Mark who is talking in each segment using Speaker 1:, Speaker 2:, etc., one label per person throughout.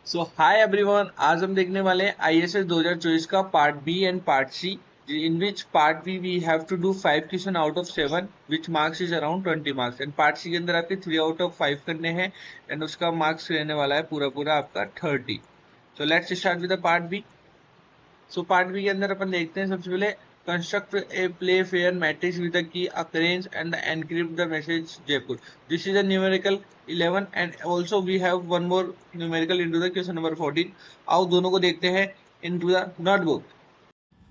Speaker 1: सो hi everyone, आज हम देखने वाले हैं आईएसएस 2024 का part B and part C, in which part B we have to do 5 question out of 7 which marks is around 20 marks and part C के अंदर आपके 3 आउट ऑफ 5 करने हैं एंड उसका मार्क्स रहने वाला है पूरा पूरा आपका 30। So let's start with the part B. So part B के अंदर अपन देखते हैं सबसे पहले construct a Playfair matrix with the key अकरेंज and encrypt the message Jaipur. This is a numerical 11 and also we have one more numerical into the question number 14। आओ दोनों को देखते हैं इनटू द नोटबुक।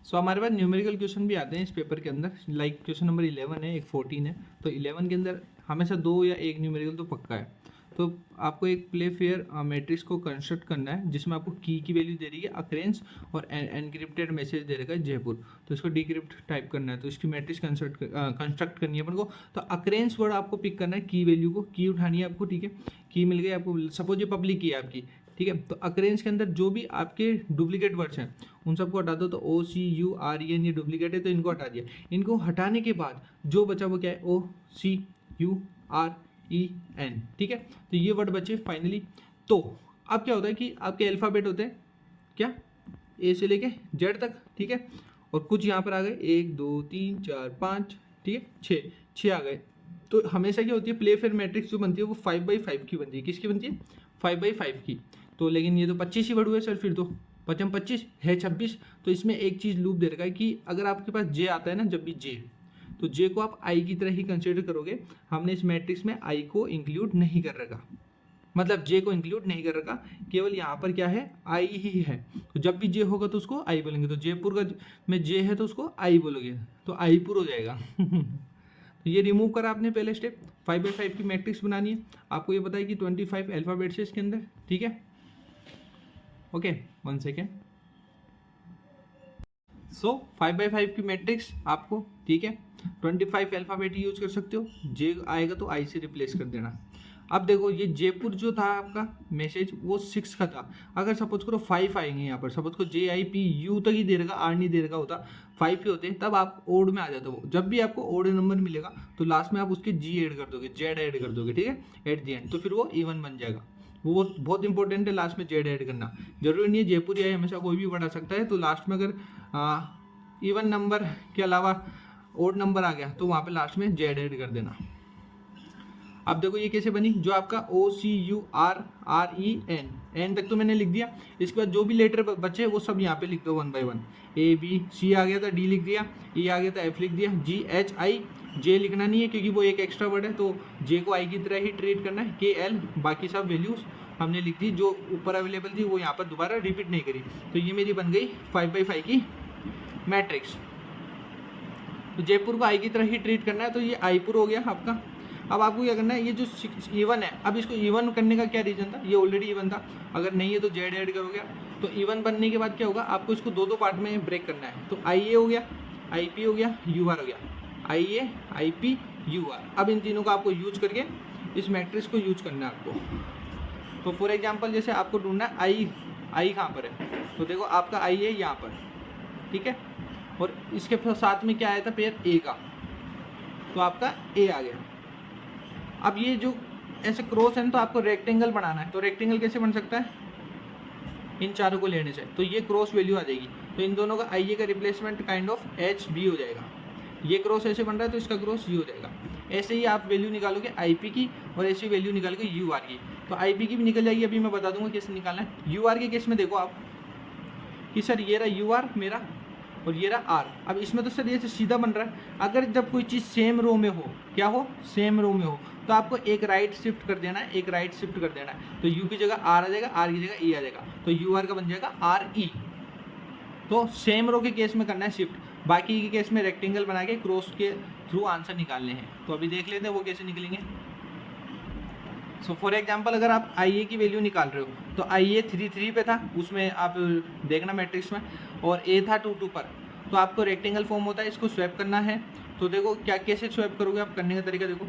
Speaker 1: सो हमारे पास न्यूमेरिकल क्वेश्चन भी आते हैं इस पेपर के अंदर, लाइक क्वेश्चन नंबर 11 है, एक 14 है। तो 11 के अंदर हमेशा दो या एक न्यूमेरिकल तो पक्का है। तो आपको एक प्ले फेयर मैट्रिक्स को कंस्ट्रक्ट करना है जिसमें आपको की वैल्यू दे रही है अक्रेंस और एनक्रिप्टेड मैसेज दे रखा है जयपुर। तो इसको डिक्रिप्ट टाइप करना है, तो इसकी मैट्रिक्स कंस्ट्रक्ट करनी है अपन को। तो अक्रेंस वर्ड आपको पिक करना है, की वैल्यू को की उठानी है आपको, ठीक है। की मिल गई आपको, सपोज ये पब्लिक की है आपकी, ठीक है। तो अक्रेंस के अंदर जो भी आपके डुप्लीकेट वर्ड्स हैं उन सबको हटा दो। तो ओ सी यू आर एन ये डुप्लीकेट है तो इनको हटा दिया। इनको हटाने के बाद जो बचा वो क्या है, ओ सी यू आर ई एन, ठीक है। तो ये वर्ड बचे फाइनली। तो अब क्या होता है कि आपके अल्फ़ाबेट होते हैं क्या, ए से लेके जेड तक, ठीक है। और कुछ यहाँ पर आ गए 1 2 3 4 5, ठीक है, 6 आ गए। तो हमेशा क्या होती है, प्ले फेयर मैट्रिक्स जो बनती है वो 5/5 की बनती है। किसकी बनती है, 5/5 की। तो लेकिन ये तो 25 ही वर्ड हुए सर, फिर तो 25 है 26। तो इसमें एक चीज़ लूप दे रखा है कि अगर आपके पास जे आता है ना, जब भी जे, तो जे को आप आई की तरह ही कंसिडर करोगे। हमने इस मैट्रिक्स में आई को इंक्लूड नहीं कर रखा, मतलब जे को इंक्लूड नहीं कर रखा, केवल यहाँ पर क्या है, आई ही है। तो जब भी जे होगा तो उसको आई बोलेंगे। तो जयपुर का में जे है तो उसको आई बोलोगे, तो आईपुर हो जाएगा। तो ये रिमूव करा आपने पहले स्टेप। 5/5 की मैट्रिक्स बनानी है। आपको ये पता है कि 25 अल्फाबेट्स है इसके अंदर, ठीक है। Okay, 1 second. सो 5/5 की मैट्रिक्स आपको, ठीक है, 25 अल्फ़ाबेट यूज कर सकते हो। जे आएगा तो आई से रिप्लेस कर देना। अब देखो ये जयपुर जो था आपका मैसेज वो 6 का था। अगर सपोज करो 5 आएंगे यहाँ पर, सपोज करो JIPU तक ही दे रखा, आर नहीं दे रखा होता, 5 पे होते, तब आप ओड में आ जाता वो। जब भी आपको ओड नंबर मिलेगा तो लास्ट में आप उसके जी ऐड कर दोगे, जेड ऐड कर दोगे, ठीक है, एट दी एंड। तो फिर वो इवन बन जाएगा। वो बहुत इंपॉर्टेंट है लास्ट में जेड ऐड करना। जरूरी नहीं है जयपुर या हमेशा कोई भी बढ़ा सकता है। तो लास्ट में अगर इवन नंबर के अलावा ओड नंबर आ गया तो वहाँ पे लास्ट में जेड ऐड कर देना। अब देखो ये कैसे बनी, जो आपका OCURREN, एन तक तो मैंने लिख दिया। इसके बाद जो भी लेटर बचे वो सब यहाँ पे लिख दो 1 बाय 1। ABC आ गया था, D लिख दिया, E आ गया था, F लिख दिया, GHI, J लिखना नहीं है क्योंकि वो एक एक्स्ट्रा वर्ड है, तो J को I की तरह ही ट्रीट करना है, KL, बाकी सब वैल्यूज हमने लिख दी। जो ऊपर अवेलेबल थी वो यहाँ पर दोबारा रिपीट नहीं करी। तो ये मेरी बन गई 5/5 की मैट्रिक्स। तो जयपुर को आई की तरह ही ट्रीट करना है, तो ये आईपुर हो गया आपका। अब आपको क्या करना है, ये जो इवन है, अब इसको इवन करने का क्या रीजन था, ये ऑलरेडी इवन था। अगर नहीं है तो जेड ऐड करोगे। तो इवन बनने के बाद क्या होगा, आपको इसको दो पार्ट में ब्रेक करना है। तो IA हो गया, IP हो गया, UR हो गया, IA IP UR। अब इन तीनों का आपको यूज करके इस मैट्रिक्स को यूज करना है आपको। तो फॉर एग्जाम्पल जैसे आपको ढूंढना है आई कहाँ पर है, तो देखो आपका आई है यहाँ पर, ठीक है। और इसके साथ में क्या आया था, पेयर ए का, तो आपका ए आ गया। अब ये जो ऐसे क्रॉस है तो आपको रेक्टेंगल बनाना है। तो रेक्टेंगल कैसे बन सकता है, इन चारों को लेने से, तो ये क्रॉस वैल्यू आ जाएगी। तो इन दोनों का आई का रिप्लेसमेंट काइंड ऑफ HB हो जाएगा। ये क्रॉस ऐसे बन रहा है तो इसका क्रॉस ये हो जाएगा। ऐसे ही आप वैल्यू निकालोगे IP की और ऐसी वैल्यू निकालोगे UR की। तो IP की भी निकल जाएगी, अभी मैं बता दूंगा कैसे निकालना है। UR के केस में देखो आप कि सर ये रहा UR मेरा और ये रहा R। अब इसमें तो सर ये सीधा बन रहा है। अगर जब कोई चीज़ सेम रो में हो, क्या हो, सेम रो में हो, तो आपको एक राइट शिफ्ट कर देना है, एक राइट शिफ्ट कर देना है। तो U की जगह R आ जाएगा, R की जगह E आ जाएगा, तो UR का बन जाएगा RE। तो सेम रो के केस में करना है शिफ्ट, बाकी के केस में रेक्टेंगल बना के क्रॉस के थ्रू आंसर निकालने हैं। तो अभी देख लेते हैं वो कैसे निकलेंगे। सो फॉर एग्जाम्पल अगर आप IA की वैल्यू निकाल रहे हो तो IA 3 पे था, उसमें आप देखना मैट्रिक्स में, और A था 2 पर। तो आपको रेक्टेंगल फॉर्म होता है, इसको स्वैप करना है। तो देखो क्या कैसे स्वैप करोगे आप, करने का तरीका देखो।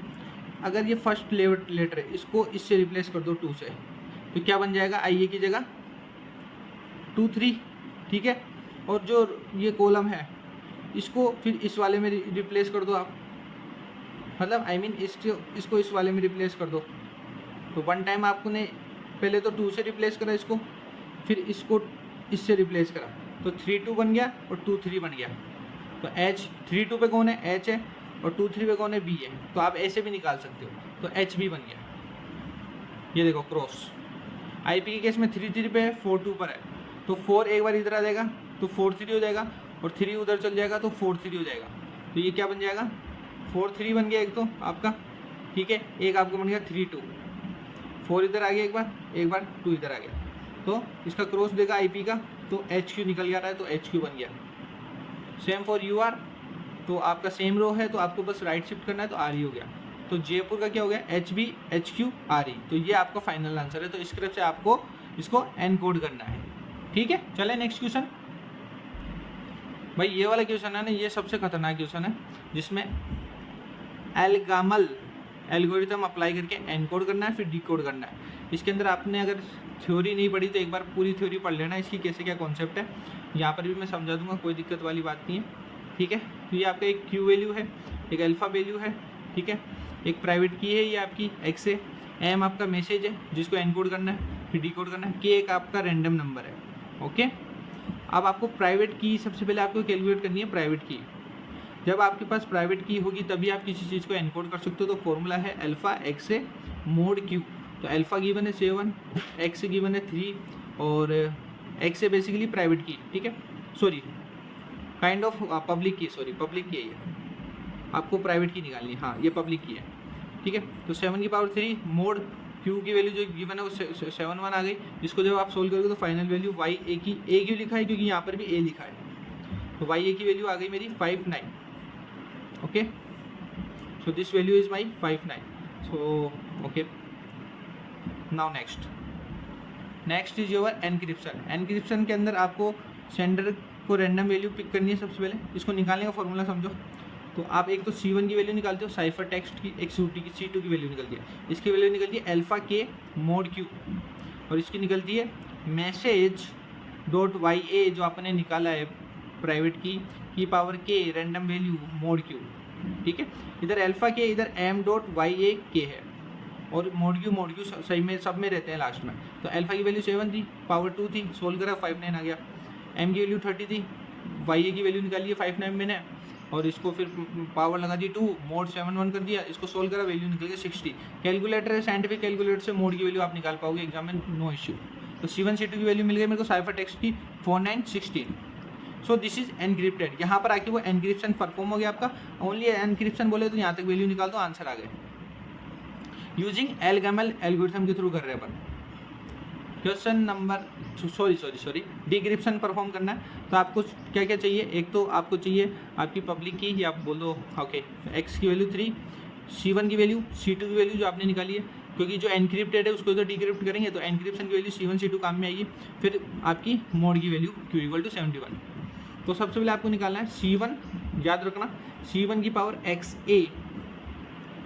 Speaker 1: अगर ये फर्स्ट लेटर है इसको इससे रिप्लेस कर दो 2 से, तो क्या बन जाएगा, IA की जगह 2 3, ठीक है। और जो ये कॉलम है इसको फिर इस वाले में रिप्लेस कर दो आप, मतलब I मीन इसको इस वाले में रिप्लेस कर दो। तो वन टाइम आपने पहले तो 2 से रिप्लेस करा इसको, फिर इसको इससे रिप्लेस करा, तो 3 2 बन गया और 2 3 बन गया। तो H 3 2 पे कौन है, H है, और 2 3 पे कौन है, B है। तो आप ऐसे भी निकाल सकते हो, तो HB बन गया। ये देखो क्रॉस। IP के केस में 3 3 पे है, 4 2 पर है, तो 4 एक बार इधर आ जाएगा तो 4 3 हो जाएगा, और 3 उधर चल जाएगा तो 4 3 हो जाएगा। तो ये क्या बन जाएगा, 4 3 बन गया एक तो आपका, ठीक है। एक आपका बन गया 3 2, 4 इधर आ गया एक बार 2 इधर आ गया, तो इसका क्रॉस देगा IP का, तो HQ निकल जा रहा है, तो HQ बन गया। सेम फॉर UR, तो आपका सेम रो है, तो आपको बस राइट शिफ्ट करना है, तो RE हो गया। तो जयपुर का क्या हो गया, HB HQ RE। तो ये आपका फाइनल आंसर है। तो इस तरफ से आपको इसको एनकोड करना है, ठीक है। चले नेक्स्ट क्वेश्चन। भाई ये वाला क्वेश्चन है ना, ये सबसे खतरनाक क्वेश्चन है, जिसमें एल्गामल एल्गोरिथम अप्लाई करके एनकोड करना है, फिर डिकोड करना है। इसके अंदर आपने अगर थ्योरी नहीं पढ़ी तो एक बार पूरी थ्योरी पढ़ लेना, इसकी कैसे क्या कॉन्सेप्ट है। यहाँ पर भी मैं समझा दूंगा, कोई दिक्कत वाली बात नहीं है, ठीक है। तो ये आपका एक Q वैल्यू है, एक अल्फा वैल्यू है, ठीक है। एक प्राइवेट की है ये आपकी X है, M आपका मैसेज है जिसको एनकोड करना है, फिर डिकोड करना है, K एक आपका रैंडम नंबर है, ओके। अब आपको प्राइवेट की सबसे पहले आपको कैलकुलेट करनी है। प्राइवेट की जब आपके पास प्राइवेट की होगी तभी आप किसी चीज़ को एनकोड कर सकते हो। तो फॉर्मूला है अल्फा एक्स ए मोड Q। तो अल्फा गिवन है 7, एक्स गिवन है 3, और एक्स है बेसिकली प्राइवेट की, ठीक है, सॉरी काइंड ऑफ पब्लिक की, सॉरी पब्लिक की है ये, आपको प्राइवेट की निकालनी है, हाँ ये पब्लिक की है, ठीक है। तो 7 की पावर 3 मोड Q की वैल्यू जो गिवन है वो 7 1 आ गई। इसको जब आप सोल्व करोगे तो फाइनल वैल्यू y a की, a क्यों लिखा है क्योंकि यहाँ पर भी a लिखा है, तो y a की वैल्यू आ गई मेरी 59, okay. So this value is my 59, so okay. Now next is your encryption. Encryption के अंदर आपको सेंडर को रैंडम वैल्यू पिक करनी है सबसे पहले। इसको निकालने का फॉर्मूला समझो। तो आप एक तो C1 की वैल्यू निकालते हो साइफर टेक्स्ट की, एक C2 की वैल्यू निकलती है। इसकी वैल्यू निकलती है अल्फा के मोड Q, और इसकी निकलती है मैसेज डॉट YA जो आपने निकाला है प्राइवेट की power K random value mode Q, ठीक है। इधर अल्फा के, इधर M डॉट YA K है, और मोड Q सही में सब में रहते हैं लास्ट में। तो अल्फा की वैल्यू 7 थी, पावर 2 थी, सोल्व करा 59 आ गया। M की वैल्यू 30 थी, YA की वैल्यू निकाली है 59 मैंने, और इसको फिर पावर लगा दी 2, मोड 7 1 कर दिया, इसको सोल्व करा, वैल्यू निकल गई 60। कैलकुलेटर है, साइंटिफिक कैलकुलेटर से मोड की वैल्यू आप निकाल पाओगे एग्जाम में, नो इश्यू। तो C1 C2 की वैल्यू मिल गई मेरे को साइफर टेक्स्ट की 4916। सो दिस इज एनक्रिप्टेड। यहाँ पर आके वो एनक्रिप्शन परफॉर्म हो गया आपका। ओनली एनक्रिप्शन बोले तो यहाँ तक वैल्यू निकाल दो, आंसर आ गए। यूजिंग एल्गामल एल्गोरिथम के थ्रू कर रहे हैं अपन। Question number sorry decryption perform करना है। तो आपको क्या क्या चाहिए, एक तो आपको चाहिए आपकी पब्लिक की, या आप बोलो ओके एक्स की वैल्यू 3, C1 की वैल्यू, C2 की वैल्यू जो आपने निकाली है, क्योंकि जो एनक्रिप्टेड है उसको तो डिक्रिप्ट करेंगे, तो एनक्रिप्शन की वैल्यू C1 C2 काम में आएगी। फिर आपकी मोड की वैल्यू Q इक्वल टू 71। तो सबसे पहले आपको निकालना है C1, याद रखना C1 की power XA,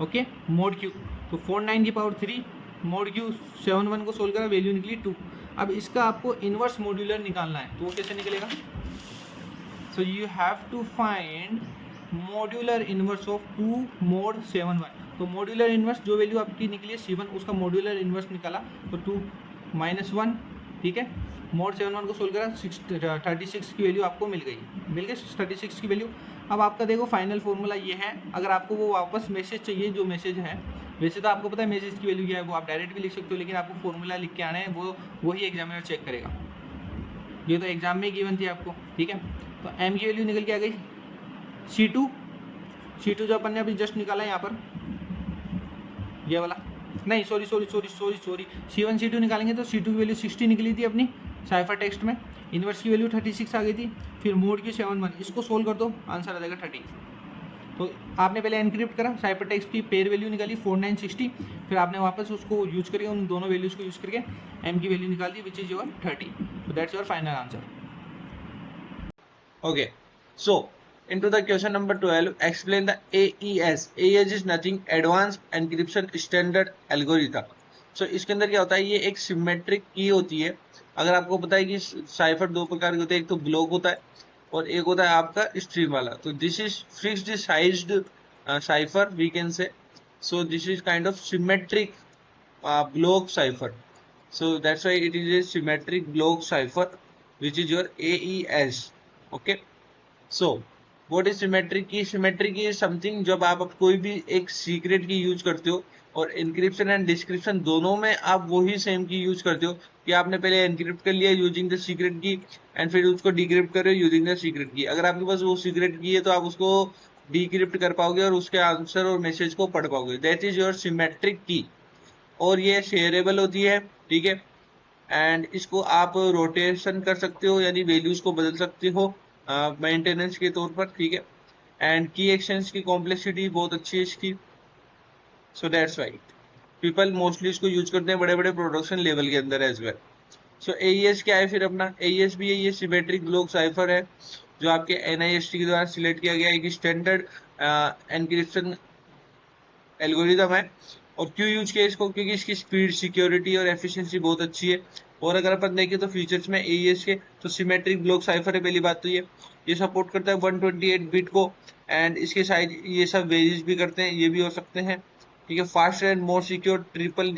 Speaker 1: okay, mode Q। तो 49 की पावर 3 मोड Q 71 को सोल्व करा, वैल्यू निकली 2। अब इसका आपको इन्वर्स मॉड्यूलर निकालना है, तो वो कैसे निकलेगा। So you have to find modular inverse of 2 mod 71। तो मॉड्यूलर इन्वर्स जो वैल्यू आपकी निकली है C1, उसका मॉड्यूलर इन्वर्स निकाला, तो 2 -1, ठीक है। मोड 71 को सोल्व करा, 36 की वैल्यू आपको मिल गई 36 की वैल्यू। अब आपका देखो फाइनल फॉर्मूला ये है। अगर आपको वो वापस मैसेज चाहिए, जो मैसेज है, वैसे तो आपको पता है मैसेज की वैल्यू क्या है, वो आप डायरेक्ट भी लिख सकते हो, लेकिन आपको फॉर्मूला लिख के आना है, वही एग्जामिनर चेक करेगा। ये तो एग्जाम में गिवन थी आपको, ठीक है। तो M की वैल्यू निकल के आ गई, C2 जो अपन ने अभी जस्ट निकाला है यहाँ पर, ये वाला नहीं, सॉरी C1 C2 निकालेंगे तो C2 की वैल्यू 60 निकली थी अपनी साइफर टेक्स्ट में, इन्वर्स की वैल्यू 36 आ गई थी, फिर मोड की 71, इसको सोल्व कर दो, आंसर आ जाएगा 30। तो आपने पहले एनक्रिप्ट करा, साइफर टेक्स्ट की पेयर वैल्यू निकाली 4960, फिर आपने वापस उसको यूज करके, उन दोनों वैल्यूज को यूज करके M की वैल्यू निकाल दी, विच इज योर 30। तो that's your final answer. Okay, so into the question number 12, explain the AES. AES is nothing, advanced encryption standard algorithm. So इसके अंदर क्या होता है, ये एक सिमेट्रिक की होती है। अगर आपको पता है कि साइफर दो प्रकार के होते हैं, एक तो ब्लॉक होता है और एक होता है आपका स्ट्रीम वाला। तो this is fixed sized cipher we can say. So this is kind of symmetric block cipher.
Speaker 2: So that's why it is a symmetric block cipher, which is your AES. Okay. So what is symmetric की? Symmetric की something जब आप कोई भी एक secret की use करते हो, और इंक्रिप्शन एंड डिस्क्रिप्शन दोनों में आप वही सेम की यूज करते हो, कि आपने पहले एनक्रिप्ट कर लिया यूजिंग द सीक्रेट की, एंड फिर उसको डिक्रिप्ट कर रहे हो यूजिंग द सीक्रेट की। अगर आपके पास वो सीक्रेट की है तो आप उसको डिक्रिप्ट कर पाओगे और उसके आंसर और मैसेज को पढ़ पाओगे। दैट इज योर सिमेट्रिक की। और ये शेयरेबल होती है, ठीक है। एंड इसको आप रोटेशन कर सकते हो, यानी वैल्यूज को बदल सकते हो मेंटेनेंस के तौर पर, ठीक है। एंड की एक्सचेंज की कॉम्प्लेक्सिटी बहुत अच्छी है इसकी। So that's why people mostly इसको यूज करते हैं बड़े बड़े प्रोडक्शन लेवल के अंदर एज वेल। सो एईएस क्या है फिर अपना? एईएस भी है, ये सिमेट्रिक ब्लॉक साइफर है, जो आपके एनआईएसटी के द्वारा सिलेक्ट किया गया एक स्टैंडर्ड एनक्रिप्शन एल्गोरिदम है। और क्यों यूज किया इसको? क्योंकि इसकी स्पीड, सिक्योरिटी और एफिशिएंसी बहुत अच्छी है। और अगर अपन देखें तो फीचर्स में एईएस के, तो सिमेट्रिक ब्लॉक साइफर है, पहली बात तो ये सपोर्ट करता है 128 बिट को। एंड इसके साइज ये सब वेरीज भी करते हैं, ये भी हो सकते हैं, ठीक है। Faster and more secure triple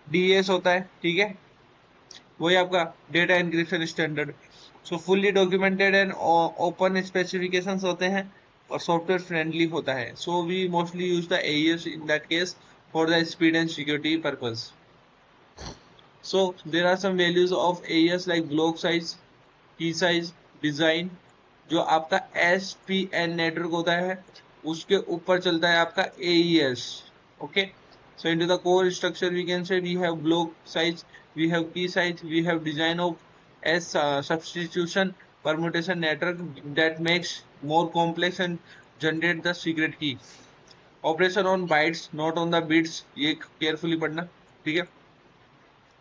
Speaker 2: DS होता है, ठीक है। वही आपका data encryption standard. So fully documented and open specifications होते हैं, और सॉफ्टवेयर फ्रेंडली होता है। So we mostly use the AES in that case for the speed and security purpose. So there are some values of AES like block size, key size, design. जो आपका ESPN network होता है उसके ऊपर चलता है आपका AES. Okay. So into the core structure we can say we have block size, we have key size, we have design of as substitution permutation network that makes more complex and generate the secret key. Operation on bytes not on the bits, ये carefully पढ़ना, ठीक है।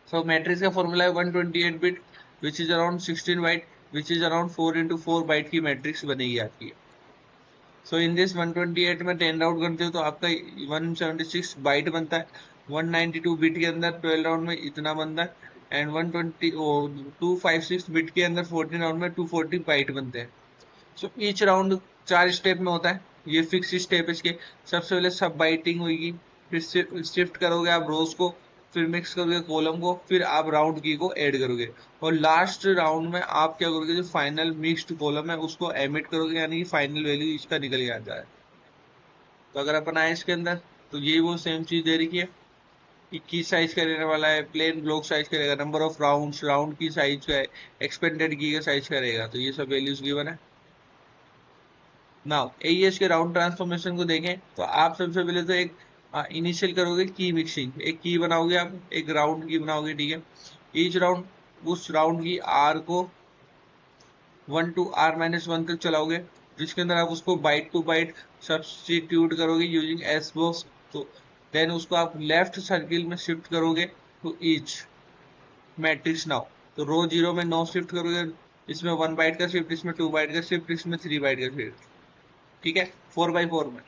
Speaker 2: So matrix का formula है 128 bit which is around 16 byte, which is around 4 into 4 byte की matrix बनेगी आपकी। सो in this 128 में 10 राउंड करते हो तो आपका 176 बाइट बनता है। 192 बिट के अंदर 12 राउंड में इतना बनता है। एंड 256 बिट के अंदर 14 राउंड में 240 बाइट बनते हैं। सो ईच राउंड 4 स्टेप में होता है। ये फिक्स स्टेप इसके। सबसे पहले सब बाइटिंग होगी, फिर शिफ्ट करोगे आप रोज को, फिर मिक्स करोगे कॉलम को, फिर आप राउंड की को ऐड करोगे, और लास्ट राउंड में आप क्या करोगे, जो फाइनल मिक्स्ड कॉलम है उसको एमिट करोगे, यानी कि फाइनल वैल्यू इसका निकल के आता है। तो अगर अपन आए इसके अंदर तो ये वो सेम चीज दे रही है कि की साइज का रहने वाला है, प्लेन ब्लॉक साइज का रहेगा, नंबर ऑफ राउंड्स, राउंड की साइज का है, एक्सपेंडेड की का साइज का रहेगा। तो ये सब वैल्यूज गिवन है। नाउ एईएस के राउंड ट्रांसफॉर्मेशन को देखें तो आप सबसे पहले तो एक इनिशियल करोगे की मिक्सिंग, एक की बनाओगे आप, एक राउंड की बनाओगे, ठीक है। ईच राउंड, उस राउंड की आर को 1 to r-1 तक चलाओगे, जिसके अंदर आप उसको बाइट टू बाइट सब्स्टिट्यूट करोगे यूजिंग एस बॉक्स। तो देन उसको आप लेफ्ट सर्किल में शिफ्ट करोगे टू ईच मैट्रिक्स। नाउ तो रो 0 में 9 शिफ्ट करोगे, इसमें 1 बाइट का शिफ्ट, इसमें 2 बाइट का शिफ्ट, इसमें 3 बाइट का शिफ्ट, ठीक है, 4x4 में।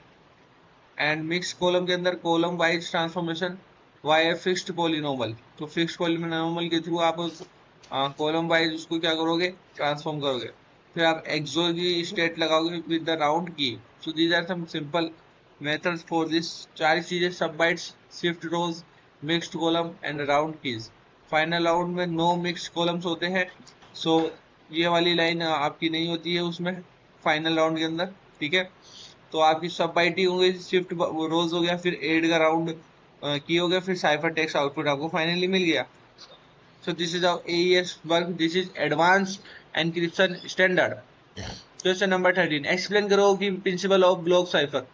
Speaker 2: एंड मिक्स कॉलम के अंदर column wise transformation by fixed polynomial. तो फिक्स्ड पॉलिनोमल के थ्रू आप कॉलम वाइज उसको क्या करोगे, ट्रांसफॉर्म करोगे। फिर आप एक्सो की स्टेट लगाओगे with the round key. So these are some simple methods for this. चार चीजें, sub bytes, shift rows, mixed column and round keys. Final round में नो मिक्स्ड कॉलम्स होते हैं। सो ये वाली लाइन आपकी नहीं होती है उसमें फाइनल राउंड के अंदर, ठीक है। तो आपकी सब बाइटिंग हो गई, शिफ्ट रोज हो गया, फिर एड का राउंड की हो गया, फिर साइफर टेक्स्ट आउटपुट आपको फाइनली मिल गया। So this is our AES work, this is advance encryption standard. Question number 13, explain करो कि principle of block cipher.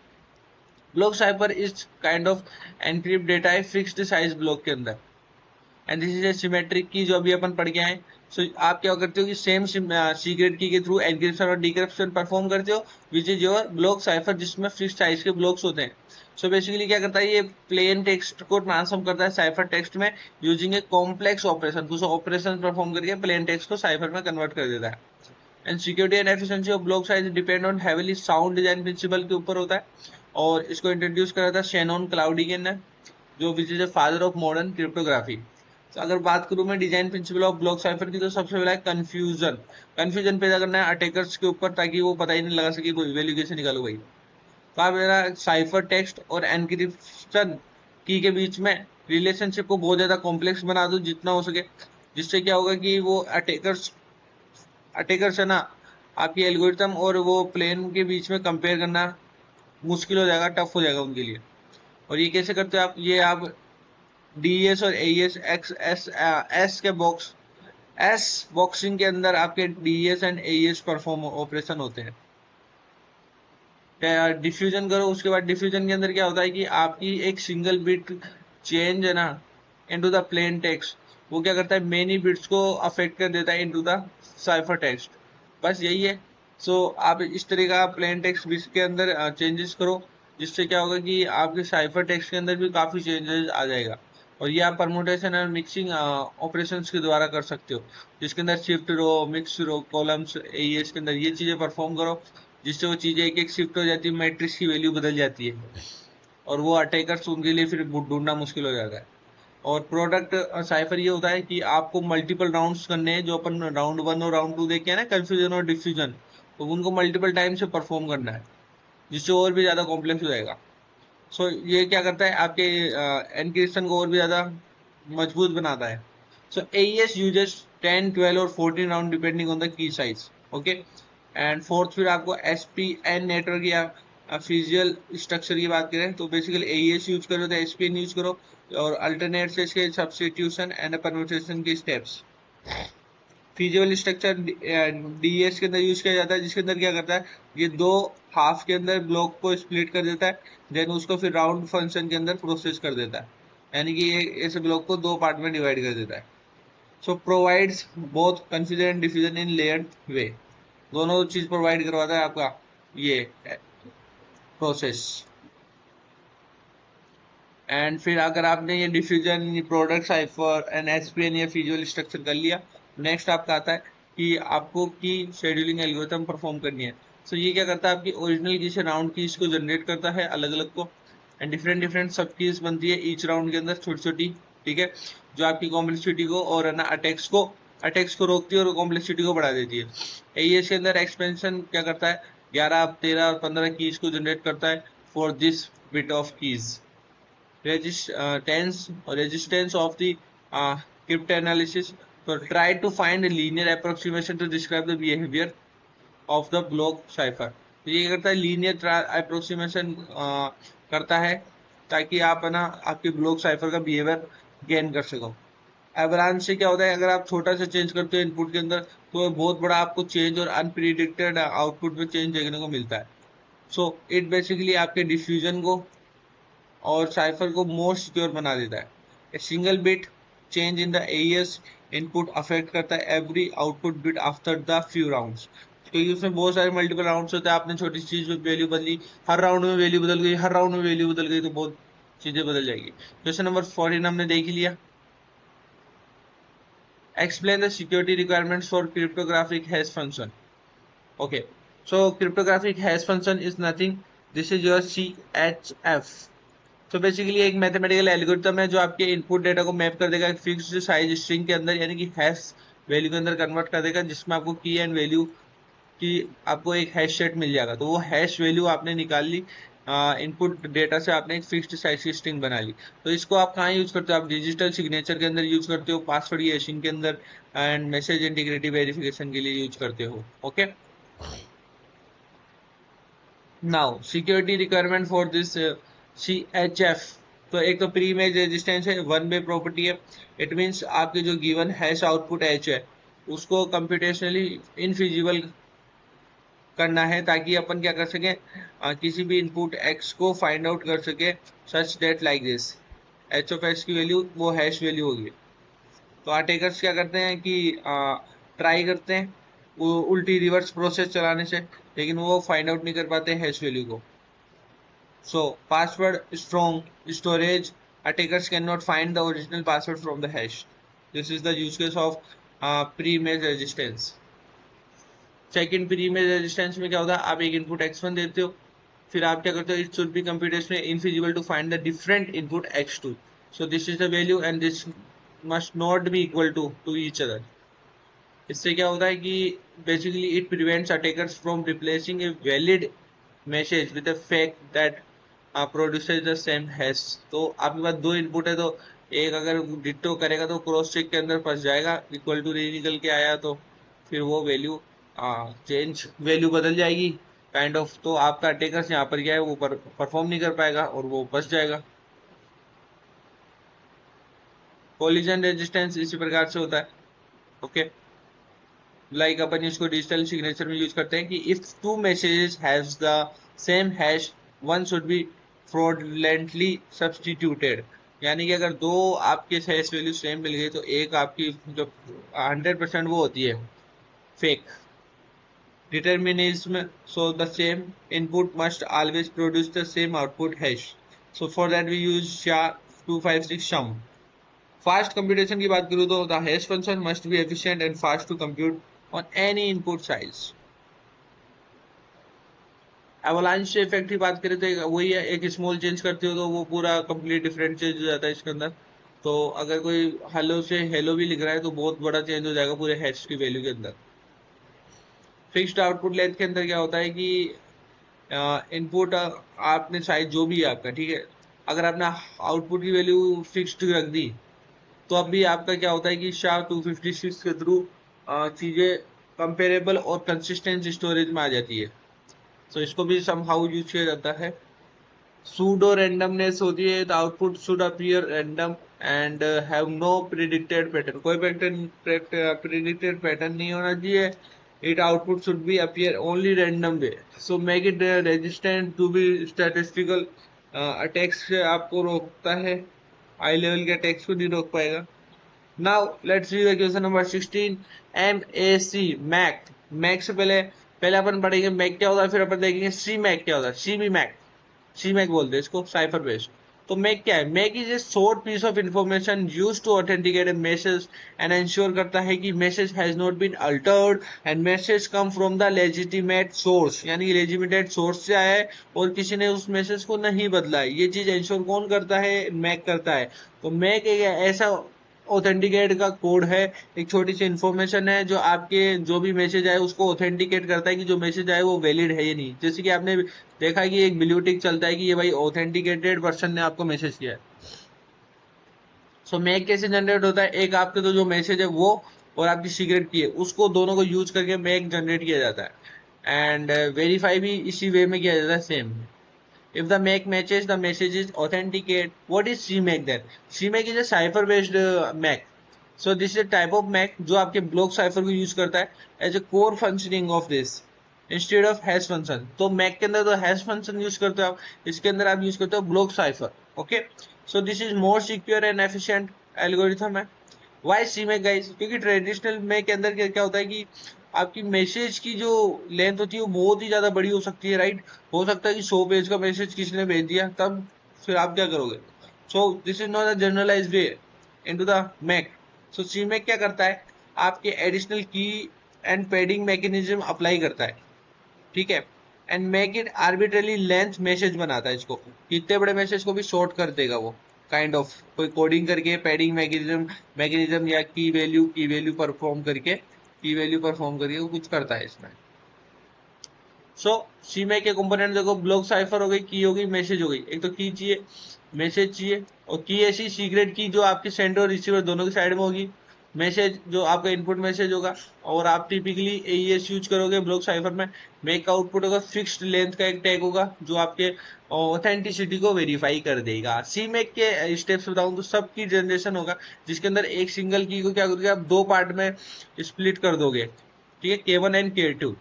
Speaker 2: Block cipher is kind of encrypt data है फिक्स्ड साइज ब्लॉक के अंदर, and this is a symmetric key, जो अभी अपन पढ़ के आए। सो आप क्या करते हो कि सेम सीक्रेट की के थ्रू एनक्रिप्शन और डिक्रिप्शन परफॉर्म करते हो, which is your block cipher, जिसमें फिक्स्ड साइज के ब्लॉक्स होते हैं। सो बेसिकली क्या करता है, ये प्लेन टेक्स्ट को ट्रांसफॉर्म करता है साइफर टेक्स्ट में यूजिंग ए कॉम्प्लेक्स ऑपरेशन। कुछ ऑपरेशन परफॉर्म करके प्लेन टेक्स्ट को साइफर में कन्वर्ट कर देता है। And security and efficiency of block size depend on heavily sound design principle के ऊपर होता है। और इसको इंट्रोड्यूस करा था शेनॉन क्लाउडिगन ने, जो which is the father of modern cryptography. तो अगर बात करूं मैं design principal of block cipher की, तो सबसे पहला है कंफ्यूजन पैदा करना है अटैकर्स के ऊपर, ताकि वो पता ही नहीं लगा सके कोई वैल्यू कैसे निकालो भाई। तो आप मेरा साइफर टेक्स्ट और एनक्रिप्शन की के बीच में रिलेशनशिप को बहुत ज्यादा कॉम्प्लेक्स बना दो जितना हो सके, जिससे क्या होगा कि वो अटैकर्स है ना, आपकी एल्गोरिथम और वो प्लेन के बीच में कंपेयर करना मुश्किल हो जाएगा, टफ हो जाएगा उनके लिए। और ये कैसे करते हो आप, ये आप डीएस और एईएस एक्स एस एस के बॉक्सिंग के अंदर आपके DS and AES perform operation होते हैं। डिफ्यूजन करो, उसके बाद डिफ्यूजन के अंदर क्या होता है कि आपकी एक सिंगल बिट चेंज है ना इनटू द प्लेन टेक्स्ट, वो क्या करता है मेनी बिट्स को अफेक्ट कर देता है इनटू द साइफर टेक्स्ट। बस यही है। सो आप इस तरह का प्लेन टेक्स्ट बिट्स के अंदर चेंजेस करो, जिससे क्या होगा कि आपके साइफर टेक्स्ट के अंदर भी काफी चेंजेस आ जाएगा। और ये आप परमुटेशन और मिक्सिंग ऑपरेशंस के द्वारा कर सकते हो, जिसके अंदर शिफ्ट रो, मिक्स रो, कॉलम्स, एईएस के अंदर ये चीजें परफॉर्म करो, जिससे वो चीजें एक एक शिफ्ट हो जाती है, मैट्रिक्स की वैल्यू बदल जाती है, और वो अटैकर्स उनके लिए फिर ढूंढना मुश्किल हो जाता है। और प्रोडक्ट साइफर ये होता है कि आपको मल्टीपल राउंड्स करने हैं, जो अपन राउंड 1 और राउंड 2 देखे हैं ना, कंफ्यूजन और डिफ्यूजन, तो उनको मल्टीपल टाइम से परफॉर्म करना है, जिससे और भी ज्यादा कॉम्प्लेक्स हो जाएगा। सो ये क्या करता है आपके एनक्रिप्शन को और भी ज्यादा मजबूत बनाता है। सो एईएस यूजेस 10, 12 और 14 round depending on the key size. Okay, and fourth फिर आपको एसपीएन नेटवर्क या फिजिकल स्ट्रक्चर की बात करें तो बेसिकली एईएस यूज करो तो एसपीएन यूज करो, और अल्टरनेट से इसके सब्स्टिट्यूशन एंड परम्यूटेशन की स्टेप्स। फिजिकल स्ट्रक्चर डीएस के अंदर यूज किया जाता है, जिसके अंदर क्या करता है ये दो हाफ के अंदर ब्लॉक को स्प्लिट कर देता है, देन उसको फिर राउंड फंक्शन के अंदर प्रोसेस कर देता है, यानी कि ये इस ब्लॉक को दो पार्ट में डिवाइड कर देता है। So provides both confusion and diffusion in layered way, दोनों चीज प्रोवाइड करवाता है आपका ये प्रोसेस। एंड फिर अगर आपने ये diffusion, product cipher and ESPN या फिजिकल स्ट्रक्चर कर लिया, नेक्स्ट आपका आता है कि आपको की शेड्यूलिंग एल्गोरिथम परफॉर्म करनी है। सो ये क्या करता है आपकी ओरिजिनल की से राउंड कीज को जनरेट करता है अलग अलग को, एंड डिफरेंट डिफरेंट सब कीज बनती है ईच राउंड के अंदर छोटी छोटी, ठीक है, जो आपकी कॉम्प्लेक्सिटी को और ना अटैक्स को रोकती है और कॉम्प्लेक्सिटी को बढ़ा देती है। एईएस के अंदर एक्सपेंशन क्या करता है 11, 13 और 15 कीज को जनरेट करता है for this bit of keys. Resistance of the cryptanalysis. So try to find a linear approximation to describe the behavior of the block cipher. तो ये करता है लीनियर अप्रोक्सीमेशन करता है, ताकि आप है ना आपके ब्लॉक साइफर का बिहेवियर गेन कर सको। एवलांच से क्या होता है, अगर आप छोटा सा चेंज करते हो इनपुट के अंदर तो बहुत बड़ा आपको चेंज और अनप्रिडिक्टेड आउटपुट में चेंज देखने को मिलता है। सो इट बेसिकली आपके डिफ्यूजन को और साइफर को मोर सिक्योर बना देता है। A single bit change in the AES input affect करता है every output bit after the few rounds, क्योंकि उसमें बहुत सारे मल्टीपल राउंड्स होते हैं, आपने छोटी चीज में वैल्यू बदली, हर राउंड में वैल्यू बदल गई, हर राउंड में वैल्यू बदल गई, तो बहुत चीजें बदल जाएगी। क्वेश्चन नंबर 14 हमने देख लिया। Explain the security requirements for cryptographic hash function. Okay, so cryptographic hash function is nothing, this is your CHF। तो बेसिकली एक मैथमेटिकल एल्गोरिथम है जो आपके इनपुट डेटा को मैप कर देगा एक फिक्स्ड साइज स्ट्रिंग के अंदर, यानी कि हैश वैल्यू के अंदर कन्वर्ट कर देगा, जिसमें आपको की एंड वैल्यू की आपको एक हैश सेट मिल जाएगा। तो वो हैश वैल्यू आपने निकाल ली, इनपुट डेटा से आपने एक फिक्स्ड साइज की स्ट्रिंग बना ली। तो इसको आप कहाँ यूज करते हो, आप डिजिटल सिग्नेचर के अंदर यूज करते हो, पासवर्ड की हैशिंग के अंदर, एंड मैसेज इंटीग्रिटी वेरिफिकेशन के लिए यूज करते हो। Okay, now security requirement for this CHF। तो एक तो प्री इमेज रेजिस्टेंस है, वन वे प्रॉपर्टी है। इट मींस आपके जो गिवन हैश आउटपुट H है उसको कंप्यूटेशनली इनफिजिबल करना है, ताकि अपन क्या कर सके किसी भी इनपुट X को फाइंड आउट कर सके such that like this H of X की वैल्यू वो हैश वैल्यू होगी। तो अटैकर्स क्या करते हैं कि ट्राई करते हैं वो उल्टी रिवर्स प्रोसेस चलाने से, लेकिन वो फाइंड आउट नहीं कर पाते हैश वैल्यू को। So password strong storage, attackers cannot find the original password from the hash. This is the use case of pre-image resistance. Second pre-image resistance में क्या होता है, आप एक input x1 देते हो, फिर आप क्या करते हो, it should be computationally infeasible to find the different input x2. So this is the value and this must not be equal to each other. इससे क्या होता है कि basically it prevents attackers from replacing a valid message with a fake that produces the same hash. तो आपके पास दो input है, तो एक अगर डिट्टो करेगा तो क्रॉस चेक के अंदर फंस जाएगा, इक्वल टू नहीं निकल के आया तो फिर वो वैल्यू चेंज, वैल्यू बदल जाएगी काइंड ऑफ। तो आपका अटैकर्स यहाँ पर क्या है, वो परफॉर्म नहीं कर पाएगा और वो फंस जाएगा। कोलिजन रेजिस्टेंस इसी प्रकार से होता है। ओके, लाइक अपन इसको डिजिटल सिग्नेचर में यूज करते हैं कि if two messages has the same hash, one should be fraudulently substituted. यानी कि अगर दो आपके हैश वैल्यू सेम मिल गई तो एक आपकी जो 100% वो होती है fake. Determinism, so the same input must always produce the same output hash, so for that we use SHA-256 sum। Fast computation की बात करूँ तो the hash function must be efficient and fast to compute on any input size. Avalanche effect की बात करें तो वही है, एक स्मॉल चेंज करते हो तो वो पूरा कंप्लीट डिफरेंट चेंज हो जाता है इसके अंदर। तो अगर कोई हेलो से हेलो भी लिख रहा है तो बहुत बड़ा चेंज हो जाएगा पूरे हैश की वैल्यू के अंदर। फिक्स्ड आउटपुट लेंथ के अंदर क्या होता है कि इनपुट आपने साइज जो भी है आपका, ठीक है, अगर आपने आउटपुट की वैल्यू फिक्स्ड रख दी तो अब भी आपका क्या होता है कि SHA-256 के थ्रू चीजें कंपेरेबल और कंसिस्टेंट स्टोरेज में आ जाती है। तो इसको भी समहाउ यूज किया जाता है। सूडो रैंडमनेस होती है, the output should appear random and have no predicted pattern. कोई प्रिडिक्टेड पैटर्न नहीं होना चाहिए। It output should be appear only random way, so make it resistant to be statistical attacks से आपको रोकता है, हाई लेवल के अटैक्स को नहीं रोक पाएगा। Now let's see the question number 16। MAC, Mac. Mac से पहले पहले अपन पढ़ेंगे मैक क्या होता है, फिर अपन देखेंगे सी मैक क्या होता है। सी भी मैक, सी मैक बोलते हैं इसको, साइफर बेस्ड। तो मैक क्या है? MAC is a short piece of information used to authenticate a message and ensure करता है कि message has not been altered and message come from the legitimate source, यानी लेजिटिमेट सोर्स से आया है और किसी ने उस मैसेज को नहीं बदला है। ये चीज इंश्योर कौन करता है? मैक करता है। तो मैक एक ऐसा ऑथेंटिकेट का कोड है, एक छोटी सी इंफॉर्मेशन है जो आपके जो भी मैसेज आए उसको ऑथेंटिकेट करता है कि जो मैसेज आए वो वैलिड है या नहीं। जैसे कि आपने देखा कि एक ब्लू टिक चलता है कि ये भाई ऑथेंटिकेटेड पर्सन ने आपको मैसेज किया है। सो मैक कैसे जनरेट होता है? एक आपके तो जो मैसेज है वो और आपकी सीक्रेट की है, उसको दोनों को यूज करके मैक जनरेट किया जाता है एंड वेरीफाई भी इसी वे में किया जाता है same. If the MAC matches, the message is authenticate. What is CMAC then? CMAC is a cipher based MAC. So this is a type of MAC जो आपके block cipher को use करता है as a core functioning of this instead of hash function। तो MAC के अंदर तो hash function use करते हो आप, इसके अंदर आप use करते हो block cipher। Okay, so this is more secure and efficient algorithm है। वाई सी में गाइस? क्योंकि ट्रेडिशनल में के अंदर क्या होता है कि आपकी मैसेज की जो लेंथ होती है वो बहुत ही ज्यादा बड़ी हो सकती है, राइट। हो सकता है कि 100 पेज का मैसेज किसी ने भेज दिया, तब फिर आप क्या करोगे? So this is not a generalized way into the MAC. So C MAC क्या करता है? आपके एडिशनल की एंड पैडिंग मैकेनिज्म अप्लाई करता है, ठीक है, and make it arbitrarily length message बनाता है इसको, इतने बड़े मैसेज को भी शॉर्ट कर देगा वो काइंड ऑफ, कोई कोडिंग करके पैडिंग मैकेनिज्म या की वैल्यू परफॉर्म करके वो कुछ करता है इसमें। सो सी में के कंपोनेंट देखो, ब्लॉक साइफर हो गई, की हो गई, मैसेज हो गई। एक तो की चाहिए, मैसेज चाहिए, और की ऐसी सीक्रेट की जो आपके सेंडर और रिसीवर दोनों की साइड में होगी। मैसेज जो आपका इनपुट मैसेज होगा, और आप टिपिकली एईएस यूज करोगे ब्लॉक साइफर में। मेक का आउटपुट होगा, फिक्स्ड लेंथ का एक टैग होगा जो आपके ऑथेंटिसिटी को वेरीफाई कर देगा। सी मैक के स्टेप्स बताऊं तो सब की जनरेशन होगा जिसके अंदर एक सिंगल की को क्या करोगे आप, दो पार्ट में स्प्लिट कर दोगे, ठीक है, K1 and K2।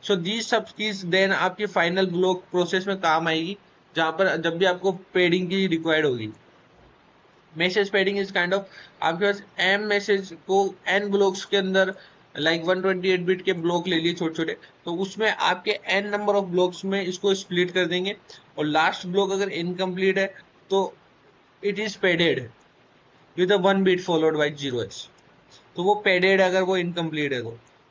Speaker 2: So these sub keys then आपके फाइनल ब्लॉक प्रोसेस में काम आएगी, जहां पर जब भी आपको पेडिंग की रिक्वायर्ड होगी। मैसेज पेडिंग इज काइंड ऑफ, आपके पास एम मैसेज को एन ब्लॉक्स के अंदर, लाइक 128 बिट के ब्लॉक ले लिए छोटे छोटे, तो उसमें आपके एन नंबर ऑफ ब्लॉक्स में इसको स्प्लिट कर देंगे, और लास्ट ब्लॉक अगर इनकम्प्लीट है तो it is padded with 1 bit followed by 0s। तो वो पेडेड अगर वो इनकम्प्लीट है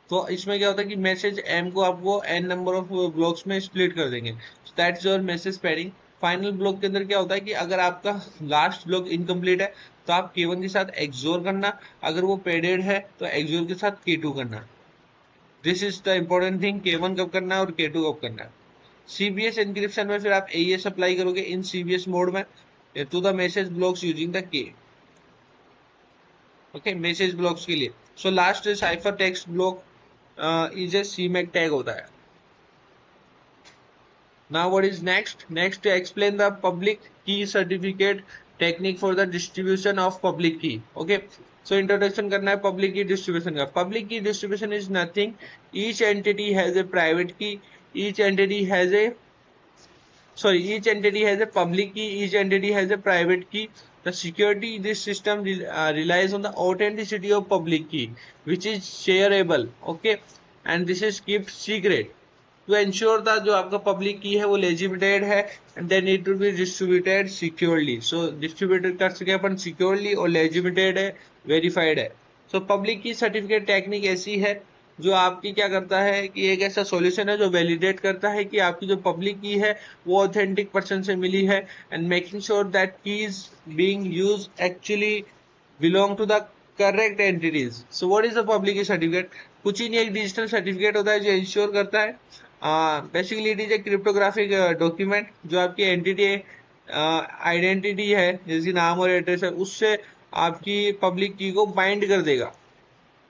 Speaker 2: तो इसमें क्या होता है कि मैसेज एम को आपको एन नंबर ऑफ ब्लॉक्स में स्प्लिट कर देंगे। That's your message पेडिंग। Final block के अंदर क्या होता है कि अगर आपका लास्ट ब्लॉक इनकम्प्लीट है तो आप K1 के साथ एक्सोर करना, अगर वो पेडेड है तो एक्सोर के साथ K2 करना। This is the important thing, K1 कब करना है और K2 कब करना है। सीबीएस एनक्रिप्शन में फिर आप एईएस अप्लाई करोगे इन सीबीएस मोड में to the message blocks using the K। Okay, message blocks के लिए। So last cipher text block is a CMAC tag होता है। Now what is next? Next to explain the public key certificate technique for the distribution of public key. Okay. So introduction करना है public key distribution का। Public key distribution is nothing. Each entity has a private key. Each entity has a each entity has a public key. Each entity has a private key. The security in this system relies on the authenticity of public key, which is shareable. Okay, and this is kept secret. To ensure that जो आपका public की है वो legitimated है and they need to be distributed securely. So distributed कर सके अपन securely और लेजिमिटेड है, वेरीफाइड है। So public key certificate technique ऐसी है जो आपकी क्या करता है कि एक ऐसा सॉल्यूशन है जो वैलिडेट करता है कि आपकी जो पब्लिक की है वो ऑथेंटिक पर्सन से मिली है and making sure that keys being use actually belong to the correct entities. So what is the public key certificate? कुछ ही नहीं, एक डिजिटल सर्टिफिकेट होता है जो इंश्योर करता है basically it is A cryptographic document जो आपकी एंटिटी आइडेंटिटी है जिसकी नाम और एड्रेस है उससे आपकी पब्लिक की को बाइंड कर देगा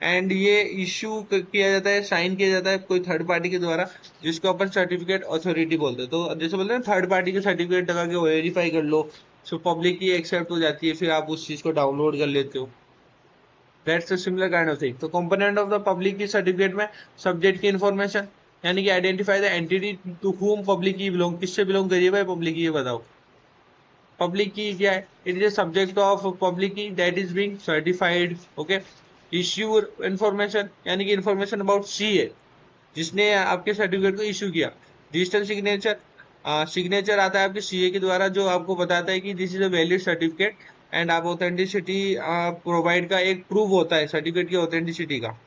Speaker 2: एंड ये इश्यू किया जाता है, साइन किया जाता है कोई थर्ड पार्टी के द्वारा जिसको अपन सर्टिफिकेट अथॉरिटी बोलते हैं। तो जैसे बोलते हैं थर्ड पार्टी के सर्टिफिकेट लगा के वेरीफाई कर लो, सो पब्लिक की एक्सेप्ट हो जाती है, फिर आप उस चीज को डाउनलोड कर लेते हो। That's a similar kind of thing. तो component of the public key certificate में सब्जेक्ट की इन्फॉर्मेशन यानी कि identify the entity to whom public key belong, किससे बिलोंग करिए भाई पब्लिक की, ये बताओ। पब्लिक की क्या है? It is a subject of public key that is being certified. Okay, issue information यानी कि इन्फॉर्मेशन अबाउट सीए जिसने आपके सर्टिफिकेट को इश्यू किया। डिजिटल सिग्नेचर, सिग्नेचर आता है आपके सीए के द्वारा जो आपको बताता है कि this is a valid certificate and आप ऑथेंटिसिटी प्रोवाइड का एक प्रूव होता है सर्टिफिकेट की ऑथेंटिसिटी का।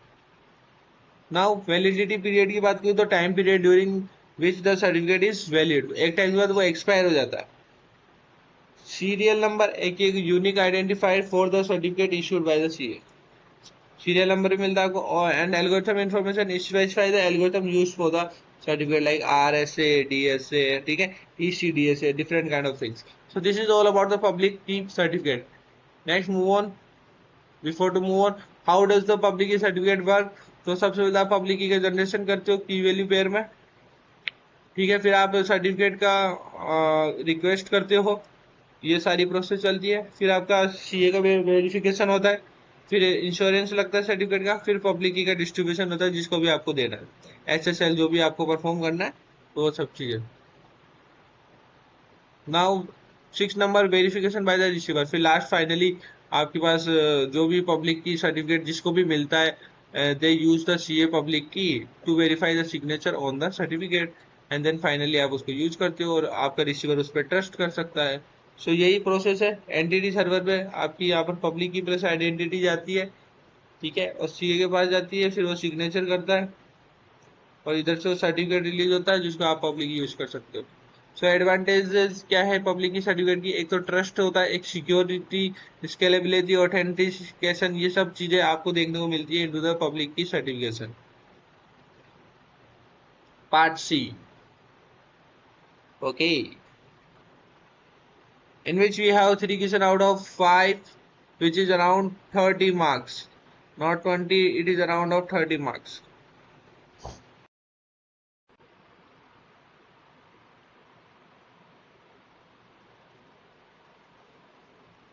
Speaker 2: नाउ वैलिडिटी पीरियड की बात करूँ तो time period during which the certificate is valid, एक टाइम के बाद वो एक्सपायर हो जाता है। सीरियल नंबर, एक unique identifier for the certificate issued by the CA, serial number भी मिलता है आपको and algorithm information specify the algorithm used for the certificate like RSA, DSA, ठीक है, ECDSA, different kind of things. So this is all about the public key certificate. Next move on, before to move on, how does the public key certificate work? तो सबसे पहले आप public की का generation करते हो की वैल्यू पेयर में, ठीक है, फिर आप सर्टिफिकेट का रिक्वेस्ट करते हो, ये सारी प्रोसेस चलती है, फिर आपका सीए का वेरिफिकेशन होता है, फिर इंश्योरेंस लगता है सर्टिफिकेट का, फिर पब्लिक की का डिस्ट्रीब्यूशन होता है जिसको भी आपको देना है, एसएसएल जो भी आपको परफॉर्म करना है वो सब चीजें। Now 6 number verification by the receiver, फिर लास्ट फाइनली आपके पास जो भी पब्लिक की सर्टिफिकेट जिसको भी मिलता है they use the CA public key to verify the signature on the certificate and then finally आप उसको यूज करते हो और आपका रिसीवर उस पर ट्रस्ट कर सकता है। सो यही प्रोसेस है। एंटिटी सर्वर पे आपकी यहाँ पर पब्लिक की प्लस आइडेंटिटी जाती है, ठीक है, और सीए के पास जाती है, फिर वो सिग्नेचर करता है और इधर से वो सर्टिफिकेट रिलीज होता है जिसको आप पब्लिक यूज कर सकते हो। सो एडवांटेजेस क्या है पब्लिक की सर्टिफिकेट की? एक तो ट्रस्ट होता है, एक सिक्योरिटी, स्केलेबिलिटी, ऑथेंटिकेशन, ये सब चीजें आपको देखने को मिलती है into the public key certification. Part C, okay, in which we have 3 question out of 5 which is around 30 marks, not 20, it is around of 30 marks.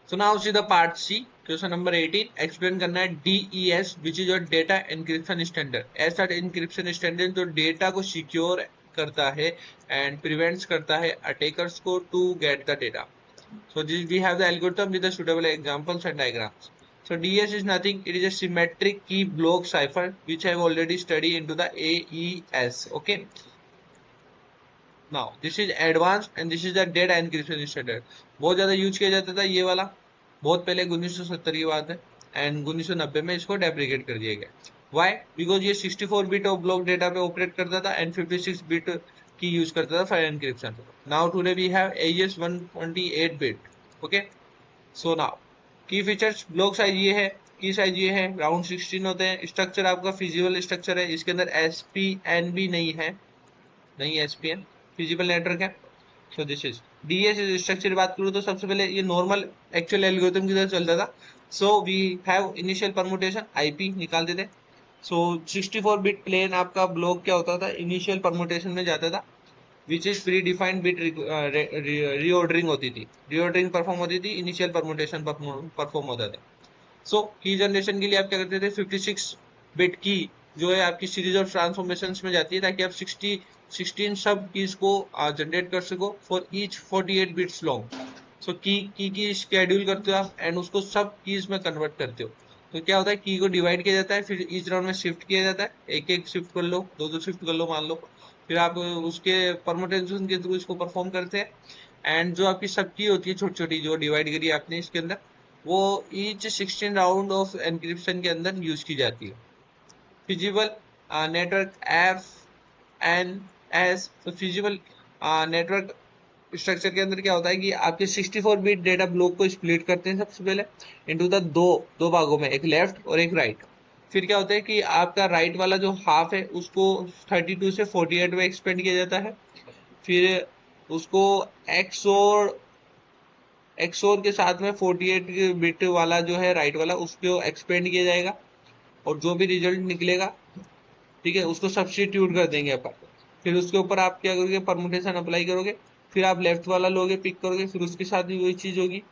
Speaker 2: So now see the part C, question number 18, explain करना है DES which is your data encryption standard। ऐसा encryption standard जो data को secure करता है and prevents करता है attackers को to get the data. So this we have the algorithm with the suitable examples and diagrams. So DS is nothing, it is a symmetric key block cipher which I have already studied into the AES. Okay. Now this is advanced and this is the data encryption standard. बहुत ज्यादा use किया जाता था ये वाला, बहुत पहले 1970 की बात है एंड 1990 में इसको डेप्रिकेट कर दिया गया। Why? Because ये 64 बिट ऑफ ब्लॉक डेटा पे ऑपरेट करता था एंड 56 बिट की यूज करता था for encryption. Now today we have AES 128 bit. Okay, so now key features, block size ये है, की साइज ये है, राउंड 16 होते हैं, स्ट्रक्चर आपका फिजिबल स्ट्रक्चर है, इसके अंदर SPN भी नहीं है, नहीं SPN, फिजिबल नेटवर्क है। So this is DES structure बात करूँ तो सबसे पहले ये नॉर्मल एक्चुअल एल्गोरिथम की तरह चलता था। So we have initial permutation IP निकाल देते। सो 64 बिट प्लेन आपका ब्लॉक क्या होता था, इनिशियल परमुटेशन में जाता था, which is predefined bit reordering होती थी, रीऑर्डरिंग परफॉर्म होती थी, इनिशियल परमुटेशन परफॉर्म होता था। सो की जनरेशन के लिए आप क्या करते थे, 56 बिट की जो है आपकी सीरीज ऑफ ट्रांसफॉर्मेशन में जाती है, ताकि आप 16 सब कीज को जनरेट कर सको फॉर ईच 48 बिट्स लॉन्ग। सो की शेड्यूल करते हो आप एंड उसको सब कीज में कन्वर्ट करते हो। तो क्या होता है, की को डिवाइड किया जाता है, फिर ईच राउंड में शिफ्ट किया जाता है, एक एक शिफ्ट कर लो, दो शिफ्ट कर लो मान लो, फिर आप उसके परमुटेशन के थ्रू इसको परफॉर्म करते हैं। एंड जो आपकी सब की होती है छोटी छोटी जो डिवाइड करी है आपने इसके अंदर, वो ईच 16 राउंड ऑफ एनक्रिप्शन के अंदर यूज की जाती है। Feasible network F N S, तो फिजिबल नेटवर्क स्ट्रक्चर के अंदर क्या होता है कि आपके 64 बिट डेटा ब्लॉक को स्प्लिट करते हैं सबसे पहले इनटू द दो भागों में, एक लेफ्ट और एक राइट। फिर क्या होता है कि आपका राइट वाला जो हाफ है उसको 32 से 48 में एक्सपेंड किया जाता है, फिर उसको एक्सोर एक्सोर के साथ में 48 बिट वाला जो है राइट वाला उसको एक्सपेंड किया जाएगा, और जो भी रिजल्ट निकलेगा, ठीक है, उसको सब्स्टिट्यूट कर देंगे अपन। फिर उसके ऊपर आप क्या करोगे, परमुटेशन अप्लाई करोगे, फिर आप लेफ्ट वाला लोगे, पिक करोगे, फिर उसके साथ भी वही चीज होगी,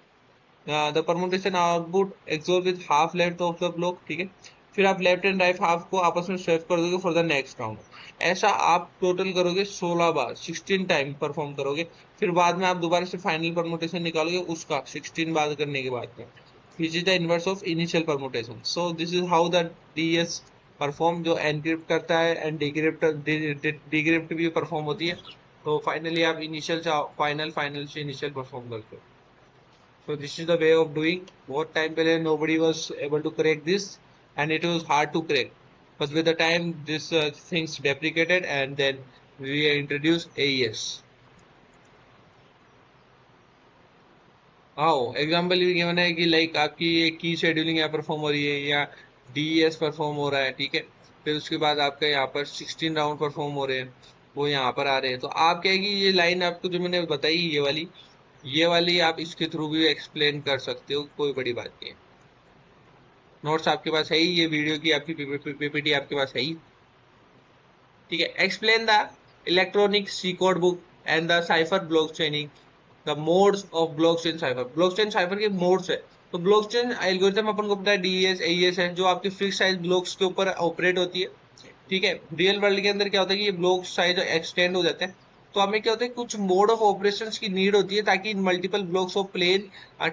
Speaker 2: the permutation output XOR with half left of the block, ठीक है। फिर आप लेफ्ट एंड राइट हाफ को आपस में स्वेप कर दोगे फॉर द नेक्स्ट राउंड। ऐसा आप टोटल करोगे 16 बार, 16 टाइम परफॉर्म करोगे। फिर बाद में आप दोबारा से फाइनल परमुटेशन निकालोगे उसका 16 बार करने के बाद में, which is the inverse of initial permutation. So this is how the DS perform, जो एनक्रिप्ट करता है एंड डिक्रिप्ट भी परफॉर्म होती है। तो फाइनली आप इनिशियल से फाइनल, फाइनल से इनिशियल परफॉर्म करते हो। So this is the way of doing. बहुत time पहले nobody was able to crack this, and it was hard to crack. But with the time, this things deprecated, and then we introduced AES. हाँ, example भी given है कि like आपकी ये की scheduling यहाँ परफॉर्म हो रही है या डीएस परफॉर्म हो रहा है, ठीक है। फिर उसके बाद आपका यहाँ पर 16 राउंड परफॉर्म हो रहे हैं, वो यहाँ पर आ रहे हैं। तो आप क्या है कि ये लाइन आपको जो मैंने बताई ये वाली आप इसके थ्रू भी एक्सप्लेन कर सकते हो, कोई बड़ी बात नहीं है। नोट्स आपके पास है ही, ये वीडियो की आपकी पीपीटी आपके पास है ही, ठीक है। Explain the electronic C code book and the cipher block chaining, the modes of block chain cipher. Block chain cipher के मोड्स है, तो ब्लॉकचेन एल्गोरिथम अपन को पता है डीएस एईएस है, जो आपके फिक्स साइज ब्लॉक्स के ऊपर ऑपरेट होती है, ठीक है। रियल वर्ल्ड के अंदर क्या होता है कि ये ब्लॉक साइज एक्सटेंड हो जाते हैं, तो हमें क्या होता है कुछ मोड ऑफ ऑपरेशंस की नीड होती है ताकि इन multiple blocks of plain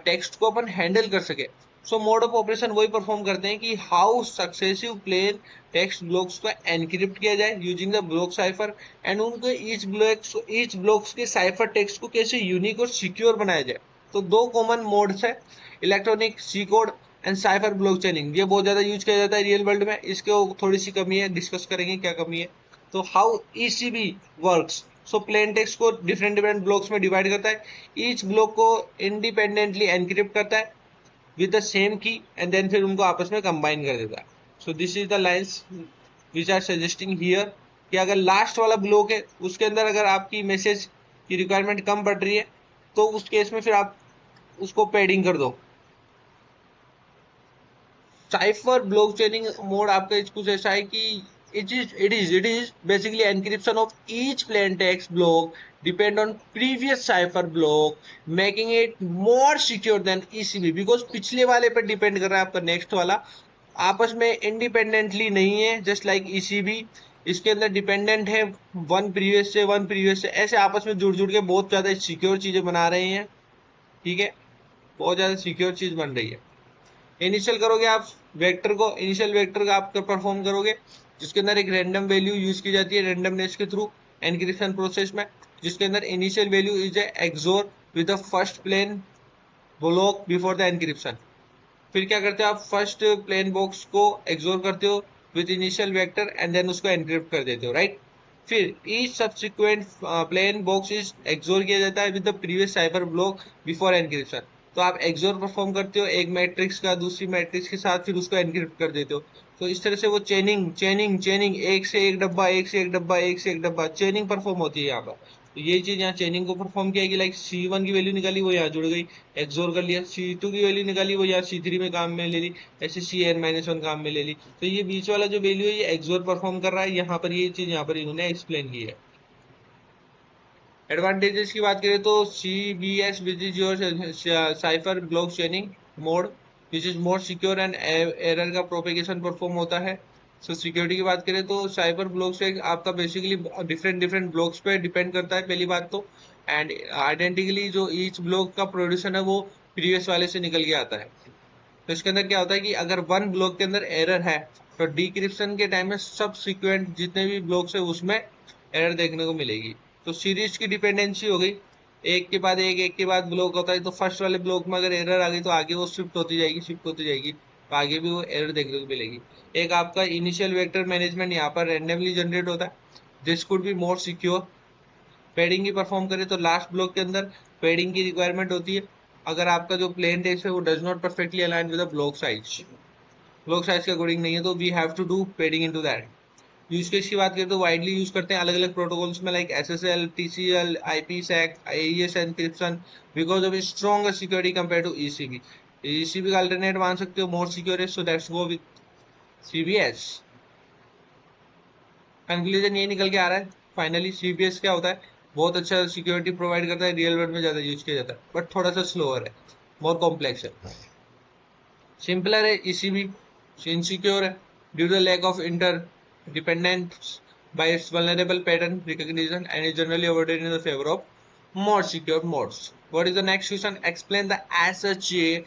Speaker 2: text को अपन हैंडल कर सके। सो मोड ऑफ ऑपरेशन वही परफॉर्म करते हैं कि how successive plain text blocks को एनक्रिप्ट किया जाए using the block cipher, and उनको ईच ब्लॉक्स के साइफर टेक्स्ट को कैसे यूनिक और सिक्योर बनाया जाए। तो दो कॉमन मोड्स है, electronic C code and cipher ब्लॉकचेनिंग। ये बहुत ज्यादा यूज किया जाता है रियल वर्ल्ड में, इसके थोड़ी सी कमी है, डिस्कस करेंगे क्या कमी है। तो how ECB works, so plain text को डिफरेंट डिफरेंट ब्लॉक्स में डिवाइड करता है, ईच ब्लॉक को इंडिपेंडेंटली एनक्रिप्ट करता है with the same key, and then फिर उनको आपस में कंबाइन कर देता है। So this is the lines which are suggesting here, कि अगर लास्ट वाला ब्लॉक है उसके अंदर अगर आपकी मैसेज की रिक्वायरमेंट कम पड़ रही है, तो उस केस में फिर आप उसको पैडिंग कर दो। साइफर ब्लॉकचेनिंग मोड आपका कुछ ऐसा है कि it is basically encryption of each plain text block depend on previous cipher block, making it more secure than ECB, because पिछले वाले पर डिपेंड कर रहा है आपका नेक्स्ट वाला, आपस में इंडिपेंडेंटली नहीं है, जस्ट लाइक ECB इसके अंदर डिपेंडेंट है वन प्रीवियस से, ऐसे आपस में जुड़ जुड़ के बहुत ज्यादा सिक्योर चीजें बना रहे हैं, ठीक है, बहुत ज्यादा सिक्योर चीज बन रही है। इनिशियल करोगे आप वेक्टर को, इनिशियल वेक्टर का आप परफॉर्म करोगे, जिसके अंदर एक रैंडम वैल्यू यूज की जाती है रैंडमनेस के थ्रू एनक्रिप्शन प्रोसेस में, जिसके अंदर initial value is XOR with the first plain block before the encryption. फिर क्या करते हो आप, फर्स्ट प्लेन बॉक्स को एक्सोर करते हो with initial vector and then उसको एनक्रिप्ट कर देते हो, राइट। फिर each subsequent plain box is XOR किया जाता है with the previous cipher block before encryption. तो आप एक्सोर परफॉर्म करते हो एक मैट्रिक्स का दूसरी मैट्रिक्स के साथ, फिर उसको एनक्रिप्ट कर देते हो। तो इस तरह से वो चेनिंग एक से एक डब्बा चेनिंग परफॉर्म होती है यहाँ पर। तो ये चीज यहाँ चेनिंग को परफॉर्म किया कि लाइक C1 की वैल्यू निकाली वो यहाँ जुड़ गई, एक्सोर कर लिया, C2 की वैल्यू निकाली वो यहाँ C3 में काम में ले ली, ऐसे Cn-1 काम में ले ली। तो ये बीच वाला जो वैल्यू है ये एक्सोर परफॉर्म कर रहा है, यहाँ पर ये चीज यहाँ पर इन्होंने एक्सप्लेन की है। एडवांटेजेस की बात करें तो CBS which is your cipher block चेनिंग mode which is more secure and error का प्रोपेगेशन परफॉर्म होता है। सो सिक्योरिटी की बात करें तो साइबर ब्लॉक से आपका बेसिकली डिफरेंट डिफरेंट ब्लॉक्स पे डिपेंड करता है पहली बात तो, एंड आइडेंटिकली जो ईच ब्लॉक का प्रोड्यूसन है वो प्रीवियस वाले से निकल के आता है। तो इसके अंदर क्या होता है कि अगर वन ब्लॉक के अंदर एरर है तो डिक्रिप्शन के टाइम में सब सिक्वेंट जितने भी ब्लॉक्स है उसमें एरर देखने को मिलेगी। तो सीरीज की डिपेंडेंसी हो गई, एक के बाद ब्लॉक होता है, तो फर्स्ट वाले ब्लॉक में अगर एरर आ गई तो आगे वो शिफ्ट होती जाएगी, तो आगे भी वो एरर देखने को मिलेगी। एक आपका इनिशियल वेक्टर मैनेजमेंट यहाँ पर रैंडमली जनरेट होता है, this could be more secure. पेडिंग की परफॉर्म करें तो लास्ट ब्लॉक के अंदर पेडिंग की रिक्वायरमेंट होती है अगर आपका जो प्लेन टेक्स्ट है वो does not perfectly align with the block size के अकॉर्डिंग नहीं है, तो we have to do padding into that. Use case की बात करें तो वाइडली यूज करते हैं अलग अलग प्रोटोकॉल्स में like SSL, TCL, IPsec, AES encryption because of stronger security compare to ECB। ECB का अल्टरनेट मान सकते हो, मोर सिक्योर है, so that's go with CBS। Conclusion ये निकल के आ रहा है फाइनली, CBS क्या होता है, बहुत अच्छा सिक्योरिटी प्रोवाइड करता है, रियल वर्ल्ड में ज्यादा यूज किया जाता है, बट थोड़ा सा स्लोअर है, मोर कॉम्प्लेक्स है। सिंपलर है ECB, इनसिक्योर है due to lack of interdependence by its vulnerable pattern recognition and is generally awarded in the favor of more secure modes. What is the next question? Explain the SHA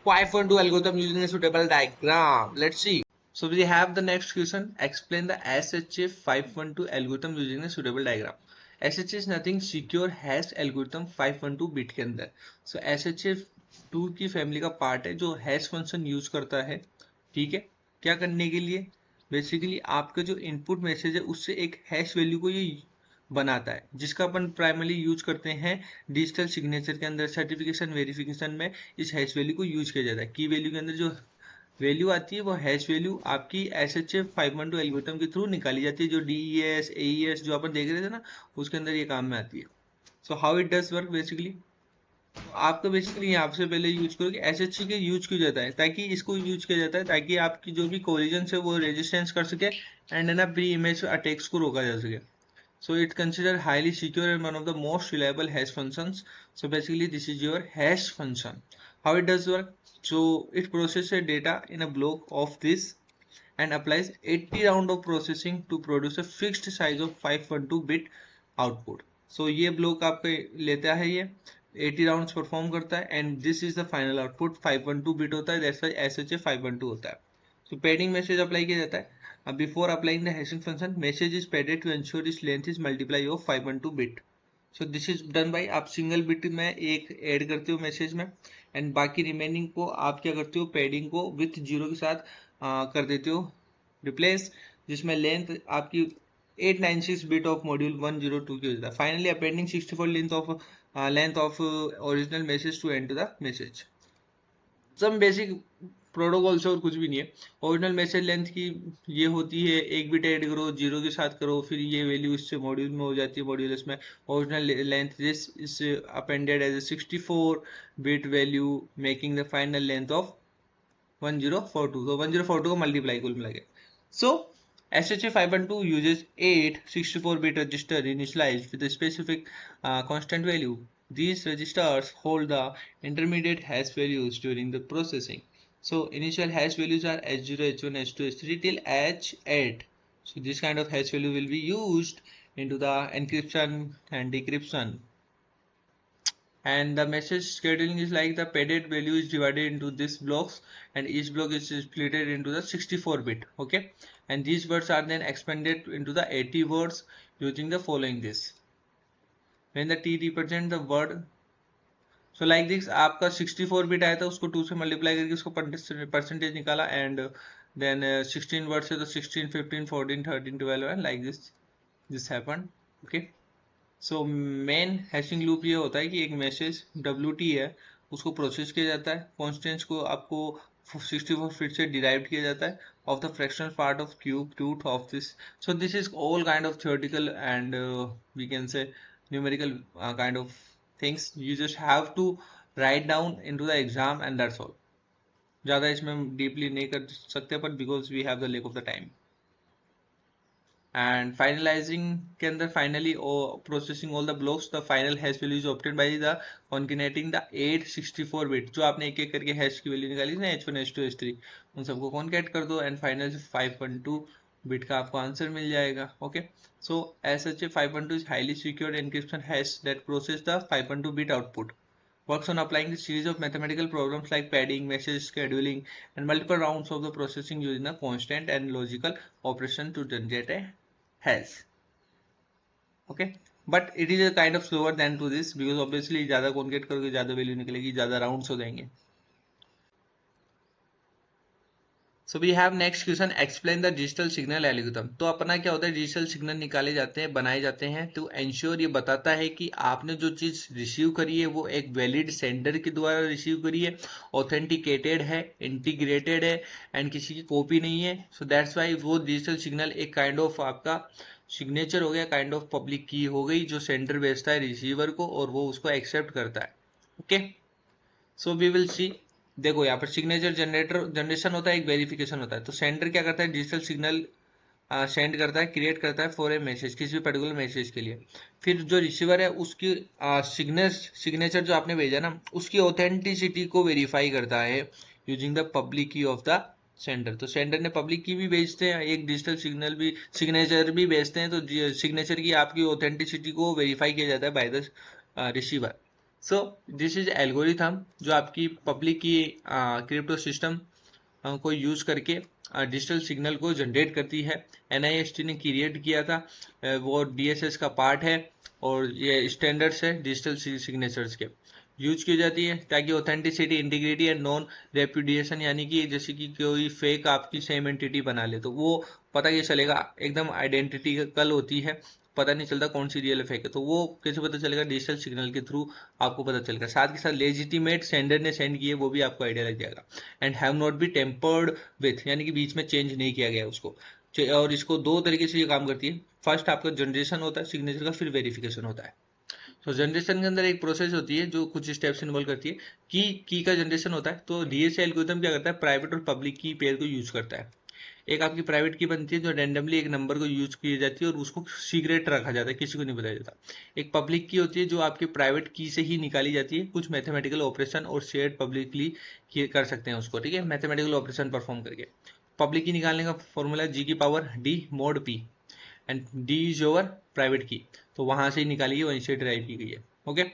Speaker 2: 512 algorithm using a suitable diagram. Let's see. So we have the next question. Explain the SHA 512 algorithm using a suitable diagram. SHA is nothing secure hash algorithm 512 bit के अंदर. So SHA 2 की family का part है जो hash function use करता है, ठीक है, क्या करने के लिए, बेसिकली आपका जो इनपुट मैसेज है उससे एक हैश वैल्यू को ये बनाता है, जिसका अपन प्राइमरली यूज करते हैं डिजिटल सिग्नेचर के अंदर, सर्टिफिकेशन वेरिफिकेशन में इस हैश वैल्यू को यूज किया जाता है। की वैल्यू के अंदर जो वैल्यू आती है वो हैश वैल्यू आपकी SHA 512 एल्गोरिथम के थ्रू निकाली जाती है, जो DES AES जो अपन देख रहे थे ना उसके अंदर ये काम में आती है। So how it does work basically, आपको बेसिकली यहाँ से पहले यूज करो कि SHA के यूज क्यों जाता है, ताकि इसको यूज किया जाता है ताकि आपकी जो भी कोलिजन है वो रेजिस्टेंस कर सके एंड ना प्री इमेज अटैक्स को रोका जा सके। So it considered highly secure and one of the most reliable hash functions. So basically this is your hash function. How it does work? So it processes data in a block of this and applies 80 round of processing to produce a fixed size of 512 bit output. So ये block आपके लेता है, ये 80 rounds perform करता है and this is the final output 512 bit होता है, that's why SHA 512 होता है। So पेडिंग मैसेज अप्लाई किया जाता है। Before applying the hashing function, message is padded to ensure its length is multiply of 512 bit. So this is done by आप single bit में एक ऐड करते हो मैसेज में एंड बाकी रिमेनिंग को आप क्या करते हो, पैडिंग को विथ जीरो के साथ कर देते हो रिप्लेस, जिसमें लेंथ आपकी 896 बिट ऑफ मॉड्यूल 102 की हो जाता है। Finally appending 64 length of original message to end to the message. Some basic protocol से और कुछ भी नहीं है। ओरिजिनल मैसेज लेंथ की ये होती है, एक बिट ऐड करो जीरो के साथ करो, फिर ये वैल्यू इससे मॉड्यूल में हो जाती है, मॉड्यूल इसमें original length this is appended as a 64 bit value making the final length of 1042। तो 1042 को मल्टीप्लाई कुल मिला के। सो SHA 512 uses 8 64-bit register initialized with a specific constant value. These registers hold the intermediate hash values during the processing. So initial hash values are H0, H1, H2, H3 till H8. So this kind of hash value will be used into the encryption and decryption. And the message scheduling is like the padded value is divided into these blocks and each block is split into the 64 bit, okay, and these words are then expanded into the 80 words using the following this. When the T represent the word, so like this आपका 64 bit आया था, उसको 2 से multiply करके उसको percentage निकाला and then 16 word से तो 16 15 14 13 12 and like this happened, okay. So main hashing loop ये होता है कि एक मैसेज WT है उसको प्रोसेस किया जाता है, कॉन्स्टेंट्स को आपको 64 फिट से डिराइव किया जाता है of the fractional part of cube root of this. So this is all kind of theoretical and we can say numerical kind of things. You just have to write down into the exam and that's all. ज़्यादा इसमें हम deeply नहीं कर सकते, but because we have the lack of the time. And finalizing के अंदर finally processing all the blocks, the final hash value is obtained by the concatenating the 864 bit. जो आपने एक एक करके hash की वैल्यू निकाली ना, h1 h2 h3, उन सबको concat कर दो and final 512 बिट का आपको आंसर मिल जाएगा. Okay, so as such 512 is highly secured encryption hash that process the 512 bit output. Works on applying the series of mathematical problems like padding, message scheduling, and multiple rounds of the processing using a constant and logical operation to generate a hash. Okay, but it is a kind of slower than to this because obviously ज़्यादा concat करोगे ज़्यादा value निकलेगी, ज़्यादा rounds हो जाएंगे. So we have next question, explain the digital signal algorithm. तो अपना क्या होता है, डिजिटल सिग्नल निकाले जाते हैं, बनाए जाते हैं टू एंश्योर, ये बताता है कि आपने जो चीज रिसीव करी है वो एक वैलिड सेंडर के द्वारा रिसीव करी है, ऑथेंटिकेटेड है, इंटीग्रेटेड है एंड किसी की कॉपी नहीं है. सो दैट्स वाई वो डिजिटल सिग्नल एक काइंड ऑफ आपका सिग्नेचर हो गया, काइंड ऑफ पब्लिक की हो गई, जो सेंडर भेजता है रिसीवर को और वो उसको एक्सेप्ट करता है. Okay, so we will see. देखो यहाँ पर सिग्नेचर जनरेशन होता है, एक वेरिफिकेशन होता है. तो सेंडर क्या करता है, डिजिटल सिग्नल सेंड करता है, क्रिएट करता है फॉर ए मैसेज, किसी भी पर्टिकुलर मैसेज के लिए. फिर जो रिसीवर है उसकी सिग्नेचर जो आपने भेजा ना, उसकी ऑथेंटिसिटी को वेरीफाई करता है यूजिंग द पब्लिक की ऑफ द सेंडर. तो सेंडर ने पब्लिक की भी भेजते हैं, एक डिजिटल सिग्नेचर भी भेजते हैं. तो सिग्नेचर की आपकी ऑथेंटिसिटी को वेरीफाई किया जाता है by the receiver. So this is algorithm जो आपकी पब्लिक की क्रिप्टो सिस्टम को यूज करके डिजिटल सिग्नल को जनरेट करती है. NIST ने क्रिएट किया था, वो DSS का पार्ट है और ये स्टैंडर्ड्स है डिजिटल सिग्नेचर्स के. यूज की जाती है ताकि authenticity, integrity and non repudiation, यानी कि जैसे कि कोई फेक आपकी सेम एंटिटी बना ले तो वो पता ये चलेगा, एकदम आइडेंटिटिकल होती है, पता नहीं चलता कौन सी रियल फेक है. तो वो कैसे पता चलेगा, डिजिटल सिग्नल के थ्रू आपको पता चलेगा. साथ के साथ लेजिटिमेट सेंडर ने सेंड किए वो भी आपको आइडिया लग जाएगा. And have not be tempered with, यानी कि बीच में चेंज नहीं किया गया उसको. और इसको दो तरीके से ये काम करती है. फर्स्ट आपका जनरेशन होता है सिग्नेचर का, फिर वेरिफिकेशन होता है. तो जनरेशन के अंदर एक प्रोसेस होती है जो कुछ स्टेप्स इन्वॉल्व करती है. की का जनरेशन होता है. तो DSA एल्गोरिथम क्या करता है, प्राइवेट और पब्लिक की पेयर को यूज करता है. एक आपकी प्राइवेट की बनती है जो रैंडमली एक नंबर को यूज की जाती है और उसको सीक्रेट रखा जाता है, किसी को नहीं बताया जाता. एक पब्लिक की होती है जो आपकी प्राइवेट की से ही निकाली जाती है, कुछ मैथमेटिकल ऑपरेशन और शेयर्ड पब्लिकली कर सकते हैं उसको, ठीक है, मैथमेटिकल ऑपरेशन परफॉर्म करके. पब्लिक की निकालने का फॉर्मूला G की power D mod P and D is your private की. तो वहां से ही निकाली है, वहीं से डिराइव की गई है. Okay,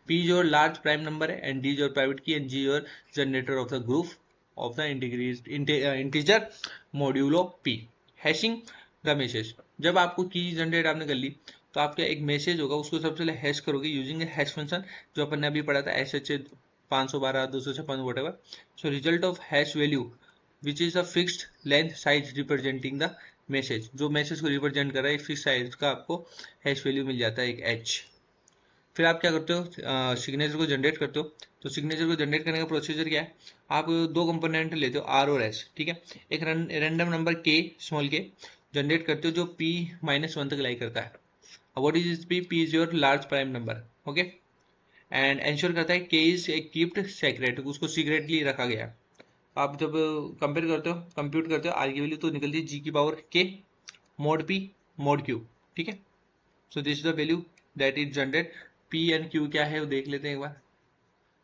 Speaker 2: P is your large prime number है and D is your private key and G your generator of the group of the integer modulo p. Hashing the message, जब आपको की जनरेट आपने कर ली तो आपका एक मैसेज होगा, उसको सबसे पहले हैश करोगे यूजिंग ए हैश फंक्शन जो अपन ने अभी पढ़ा था, SHA 512 256 whatever. So result of hash value which is a fixed length size representing the message, जो मैसेज को रिप्रेजेंट कर रहा है फिक्स साइज का आपको हैश वैल्यू मिल जाता है, एक H. फिर आप क्या करते हो, सिग्नेचर को जनरेट करते हो. तो सिग्नेचर को जनरेट करने का प्रोसीजर क्या है, आप दो कंपोनेंट लेते हो R और S, ठीक है. एक random number K small k generate करते हो जो P-1 तक लाई करता है. What is this P is your large prime number. Okay, and ensure करता है K इज कीप्ड सीक्रेट, उसको सीक्रेटली रखा गया. आप जब कंपेयर करते हो, कंप्यूट करते हो R की वैल्यू तो निकलती है G की power K mod P mod Q, ठीक है. So this is the value that is generate. P and Q क्या है वो देख लेते हैं एक बार.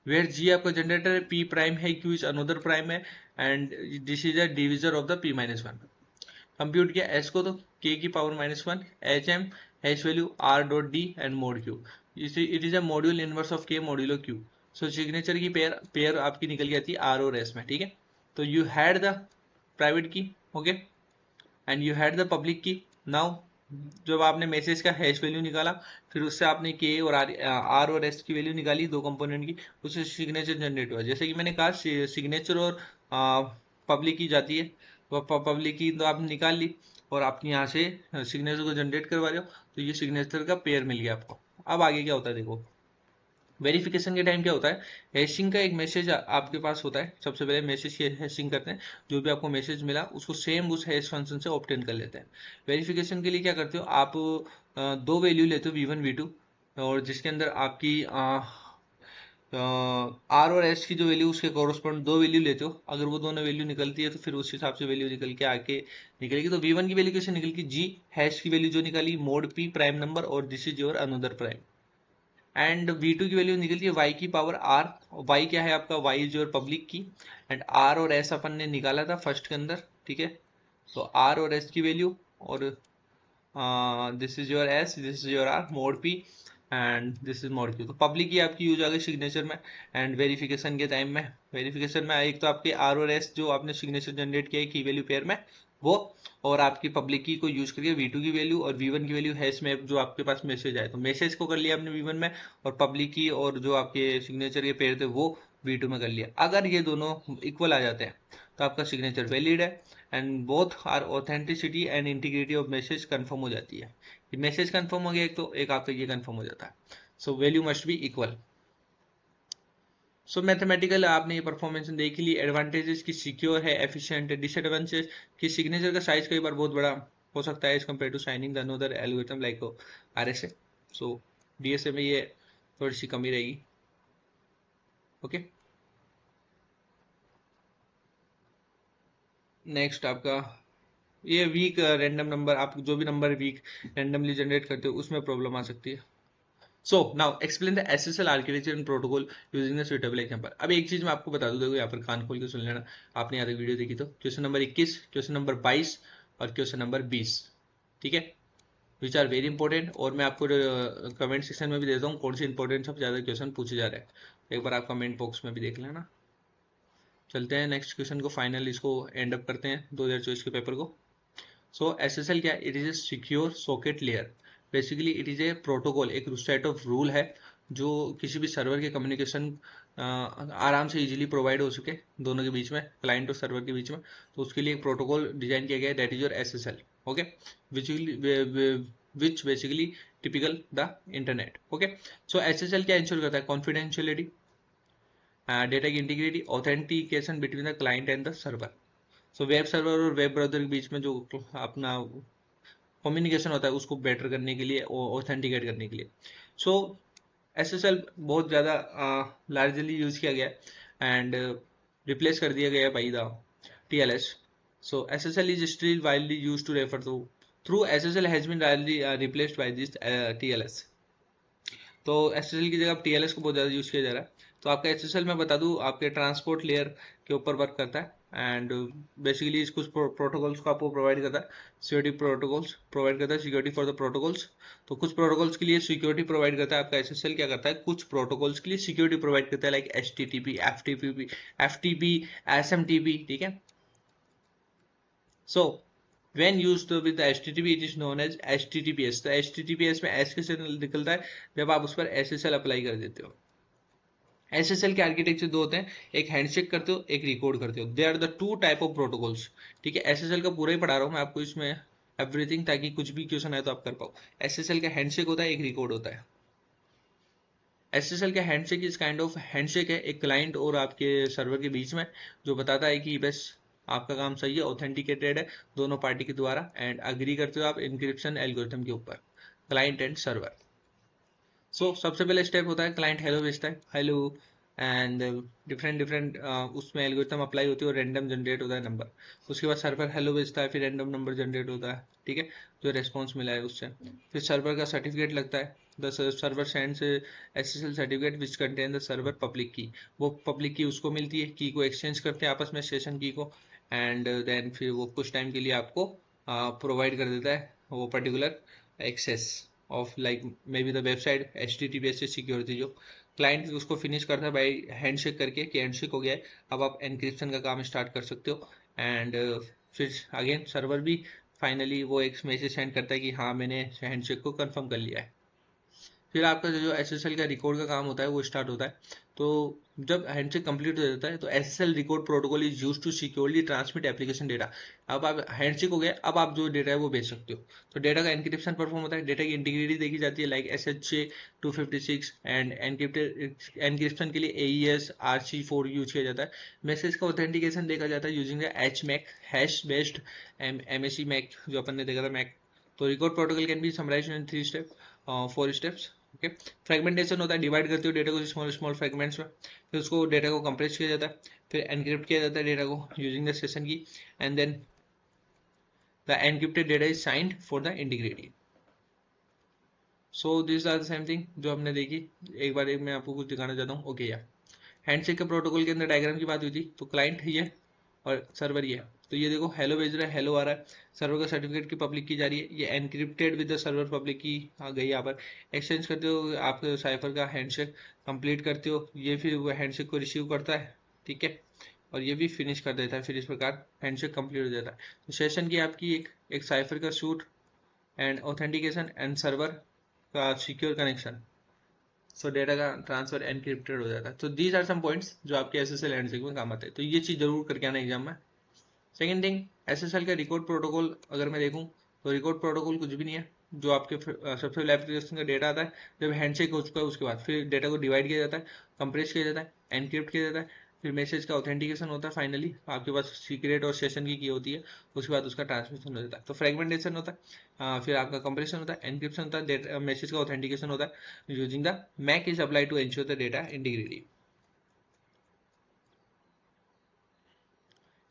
Speaker 2: वेयर G आपका जनरेटर है, P प्राइम है, Q इज अनदर प्राइम है and this is a divisor of the P-1. Compute किया S को तो K की power -1 HM hash value R dot D and mode Q. It is a module inverse of K modulo Q. So signature की pair आपकी निकल के आती है R और S में, ठीक है. तो यू हैड द प्राइवेट की, okay, and you had the public की. नाउ जब आपने मैसेज का हैश वैल्यू निकाला, फिर उससे आपने K और R और S की वैल्यू निकाली, दो कंपोनेंट की, उससे सिग्नेचर जनरेट हुआ. जैसे कि मैंने कहा सिग्नेचर और पब्लिक की जाती है, तो पब्लिक की तो आपने निकाल ली और आप यहाँ से सिग्नेचर को जनरेट करवा रहे हो, तो ये सिग्नेचर का पेयर मिल गया आपको. अब आगे क्या होता है देखो, वेरिफिकेशन के टाइम क्या होता है, हैशिंग का एक मैसेज आपके पास होता है. सबसे पहले मैसेज की हैशिंग करते हैं, जो भी आपको मैसेज मिला उसको सेम उस हैश फंक्शन से ऑब्टेन कर लेते हैं. वेरिफिकेशन के लिए क्या करते हो आप, दो वैल्यू लेते हो V1 V2 और जिसके अंदर आपकी आर और एस की जो वैल्यू उसके कोरस्पॉन्ड दो वैल्यू लेते हो, अगर वो दोनों वैल्यू निकलती है तो फिर उस हिसाब से वैल्यू निकल के आके निकलेगी। तो V1 की वैल्यू कैसे निकलेगी, जी हैश की वैल्यू जो निकाली मोड पी प्राइम नंबर और this is your another prime. And V2 की वैल्यू निकलती है y की पावर r, y क्या है आपका, y इज योर पब्लिक की, एंड r और s अपन ने निकाला था फर्स्ट के अंदर, ठीक है। तो r और s की वैल्यू और this is your s, this is your r, mode p and this is mode q। तो पब्लिक की आपकी यूज आ गई सिग्नेचर में, एंड वेरिफिकेशन के टाइम में, वेरिफिकेशन में एक तो आपके r और s जो आपने सिग्नेचर जनरेट किया है की वैल्यू पेयर में वो, और आपकी पब्लिक की को यूज करके V2 की वैल्यू और V1 की वैल्यू हैश में जो आपके पास मैसेज आए, तो मैसेज को कर लिया आपने V1 में, और पब्लिक की और जो आपके सिग्नेचर के पेयर थे वो V2 में कर लिया। अगर ये दोनों इक्वल आ जाते हैं तो आपका सिग्नेचर वैलिड है, and both are authenticity and integrity of message confirm हो जाती है। मैसेज कंफर्म हो गया एक तो, एक आपका ये कंफर्म हो जाता है। So value must be equal. So mathematical आपने ये परफॉर्मेंस देख ली। एडवांटेजेस की सिक्योर है, एफिशिएंट है। डिसएडवांटेज की सिग्नेचर का साइज कई बार बहुत बड़ा हो सकता है as compare to signing the another algorithm like RSA. So DSA में ये थोड़ी सी कमी रहेगी। ओके, नेक्स्ट आपका ये वीक रैंडम नंबर, आप जो भी नंबर वीक रैंडमली जनरेट करते हो उसमें प्रॉब्लम आ सकती है। So now explain the SSL architecture and protocol using the suitable example. अब एक चीज मैं आपको बता दूं, देखो यहाँ पर कान खोल के सुन लेना, आपने यहाँ तक वीडियो देखी तो। क्वेश्चन नंबर 21, क्वेश्चन नंबर 22 और क्वेश्चन नंबर 20, ठीक है, विच आर वेरी इंपॉर्टेंट। और मैं आपको कमेंट सेक्शन में भी देता हूँ कौन से इंपॉर्टेंट सबसे ज्यादा क्वेश्चन पूछे जा रहे हैं, एक बार आप कमेंट बॉक्स में भी देख लेना। चलते हैं नेक्स्ट क्वेश्चन को, फाइनल इसको एंड अप करते हैं 2024 के पेपर को। सो एसएसएल क्या, it is A secure socket layer. Basically it is a protocol, एक सेट ऑफ रूल है जो किसी भी सर्वर के कम्युनिकेशन आराम से इजीली प्रोवाइड हो सके दोनों के बीच में, क्लाइंट और सर्वर के बीच में। तो उसके लिए एक प्रोटोकॉल डिजाइन किया गया है, that is your SSL. Okay, which basically typical the internet. Okay, so SSL क्या इंश्योर करता है, कॉन्फिडेंशियलिटी, डेटा की integrity, authentication between the client and the server. So web server और वेब ब्राउजर के बीच में जो अपना कम्युनिकेशन होता है उसको बेटर करने के लिए, ऑथेंटिकेट करने के लिए। सो एसएसएल बहुत ज़्यादा लार्जली यूज किया गया एंड रिप्लेस कर दिया गया by the TLS. So SSL is still widely used to refer to through SSL has been widely replaced by this TLS. तो एसएसएल की जगह अब टीएलएस को बहुत ज़्यादा यूज किया जा रहा है। तो आपका एसएसएल मैं बता दूं आपके ट्रांसपोर्ट लेयर के ऊपर वर्क करता है, एंड बेसिकली कुछ प्रोटोकॉल्स को आपको प्रोवाइड करता है, सिक्योरिटी प्रोटोकॉल्स प्रोवाइड करता है, सिक्योरिटी फॉर द प्रोटोकॉल्स। तो कुछ प्रोटोकॉल्स के लिए सिक्योरिटी प्रोवाइड करता है आपका एसएसएल, क्या करता है कुछ प्रोटोकॉल्स के लिए सिक्योरिटी प्रोवाइड करता है, लाइक एचटीटीपी, एफटीपी, एसएमटीपी, ठीक है। सो when used with the HTTP it is known as HTTPS। तो HTTPS में S कैसे निकलता है, जब आप उस पर SSL अप्लाई कर देते हो। SSL के आर्किटेक्चर दो होते हैं, एक हैंडशेक करते हो, एक रिकॉर्ड करते हो। They are the two type of protocols, ठीक है। SSL का पूरा ही पढ़ा रहा हूँ मैं आपको इसमें एवरीथिंग, ताकि कुछ भी क्वेश्चन आए तो आप कर पाओ। SSL का हैंडशेक होता है, एक रिकॉर्ड होता है। SSL का हैंडशेक इस काइंड ऑफ हैंडशेक है एक क्लाइंट और आपके सर्वर के बीच में, जो बताता है कि बस आपका काम सही है, ऑथेंटिकेटेड है दोनों पार्टी के द्वारा, एंड अग्री करते हो आप इंक्रिप्शन एल्गोरिथम के ऊपर, क्लाइंट एंड सर्वर। सो सबसे पहले स्टेप होता है क्लाइंट हेलो भेजता है, हेलो, एंड डिफरेंट डिफरेंट उसमें एल्गोरिथम अप्लाई होती है और रैंडम जनरेट होता है नंबर। उसके बाद सर्वर हेलो भेजता है, फिर रैंडम नंबर जनरेट होता है, ठीक है, जो रेस्पॉन्स मिला है उससे। फिर सर्वर का सर्टिफिकेट लगता है, the server sends SSL certificate which contain the server public की। वो पब्लिक की उसको मिलती है, की को एक्सचेंज करते हैं आपस में, सेशन की को, एंड देन फिर वो कुछ टाइम के लिए आपको प्रोवाइड कर देता है वो particular access of like maybe the website HTTPS से सिक्योरिटी। जो क्लाइंट उसको फिनिश करता है बाई हैंडशेक करके कि हैंडशेक हो गया है, अब आप एनक्रिप्शन का काम स्टार्ट कर सकते हो, एंड फिर अगेन सर्वर भी फाइनली वो एक मैसेज सेंड करता है कि हाँ मैंने हैंडशेक को कंफर्म कर लिया है। फिर आपका जो एसएसएल का रिकॉर्ड का काम होता है वो स्टार्ट होता है। तो जब हैंडशेक कंप्लीट हो जाता है तो SSL record protocol is used to securely transmit application data. अब आप हैंडशेक हो गया, अब आप जो डेटा है वो भेज सकते हो। तो डेटा का एनक्रिप्शन परफॉर्म होता है, डेटा की इंटीग्रिटी देखी जाती है, लाइक SHA 256, एंड एनक्रिप्शन के लिए AES RC4 यूज किया जाता है। मैसेज का ऑथेंटिकेशन देखा जाता है using HMAC, hash based MAC Mac, जो अपन ने देखा था मैक। तो record protocol can be summarised in 3 step 4 steps. Okay. Fragmentation होता है, डिवाइड करते हो डेटा को स्मॉल स्मॉल फ्रेगमेंट्स में, फिर उसको डेटा को कंप्रेस किया जाता है, फिर एनक्रिप्ट किया जाता है डेटा को using the session key, and then the encrypted data is signed for the integrity. So this are the same thing जो हमने देखी। एक बार मैं आपको कुछ दिखाना चाहता हूँ। ओके यार, हैंडशेक के प्रोटोकॉल के अंदर डायग्राम की बात हुई थी, तो क्लाइंट ये और सर्वर ये है। तो ये देखो हेलो भेज रहा है, हेलो आ रहा है, सर्वर का सर्टिफिकेट की पब्लिक की जा रही है, ये encrypted with the server public की आ गई। यहाँ पर एक्सचेंज करते हो आप साइफर का हैंडशेक कंप्लीट करते हो, ये फिर वो हैंडशेक को रिसीव करता है, ठीक है, और ये भी फिनिश कर देता है। फिर इस प्रकार हैंडशेक कंप्लीट हो जाता है। तो सेशन की आपकी एक साइफर का suit and authentication and server का सिक्योर कनेक्शन, सो डेटा का ट्रांसफर एनक्रिप्टेड हो जाता है। तो दीज आर सम पॉइंट्स जो आपके एसएसएल हैंडशेक में काम आते हैं। तो ये चीज जरूर करके आना एग्जाम में। सेकंड थिंग, एसएसएल का रिकॉर्ड प्रोटोकॉल अगर मैं देखूं तो रिकॉर्ड प्रोटोकॉल कुछ भी नहीं है। जो आपके सबसे पहले एप्लीकेशन का डेटा आता है, जब हैंडशेक हो चुका है उसके बाद फिर डेटा को डिवाइड किया जाता है, कंप्रेस किया जाता है, एनक्रिप्ट किया जाता है, फिर मैसेज का ऑथेंटिकेशन होता है, फाइनली आपके पास सीक्रेट और सेशन की होती है, उसके बाद उसका ट्रांसमिशन हो जाता है। तो फ्रेगमेंटेशन होता है, फिर आपका कंप्रेशन होता है, एनक्रिप्शन होता है, मैसेज का ऑथेंटिकेशन होता है using the MAC is apply to ensure the data integrity.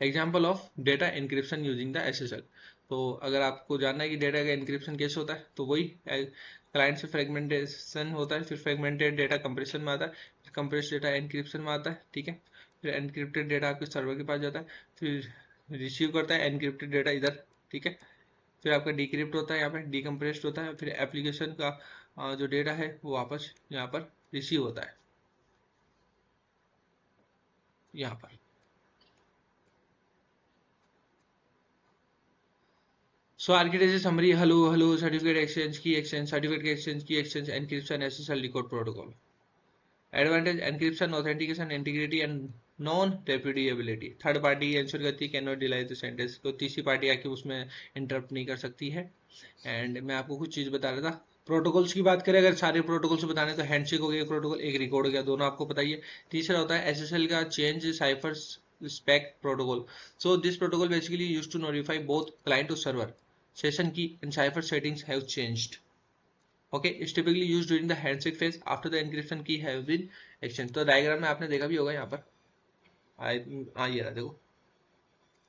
Speaker 2: Example of data encryption using the SSL. तो अगर आपको जानना है कि डेटा का एनक्रिप्शन कैसे होता है, तो वही क्लाइंट से फ्रेगमेंटेशन होता है, फिर फ्रेगमेंटेड डेटा कंप्रेशन में आता है, फिर कंप्रेस डेटा एनक्रिप्शन में आता है, ठीक है, फिर एनक्रिप्टेड डेटा आपके सर्वर के पास जाता है, फिर रिसीव करता है एनक्रिप्टेड डेटा इधर, ठीक है, फिर आपका डिक्रिप्ट होता है, यहाँ पे डिकम्प्रेस्ड होता है, फिर एप्लीकेशन का जो डेटा है वो वापस यहाँ पर रिसीव होता है, यहाँ पर। So architecture summary, hello hello, certificate exchange की एक्सचेंज, सर्टिफिकेट की एक्सचेंज की exchange, encryption, SSL record protocol. Advantage, encryption, authentication, integrity and non repudiability. Third party ensure करती है, can not deny the sentence, तो तीसरी पार्टी आके उसमें interrupt नहीं कर सकती है। एंड मैं आपको कुछ चीज बता रहा था। प्रोटोकॉल्स की बात करें, अगर सारे प्रोटोकॉल्स बताने तो हैंडशेक हो गया एक प्रोटोकॉल, एक रिकॉर्ड हो गया, दोनों आपको पता ही है। तीसरा होता है एसएसएल का change cipher spec protocol. So this protocol basically used to notify both client और server session key and cipher settings have changed. Okay, it's typically used during the handshake phase after the encryption key have been exchanged. तो diagram में आपने देखा भी होगा यहाँ पर, ये रहा देखो।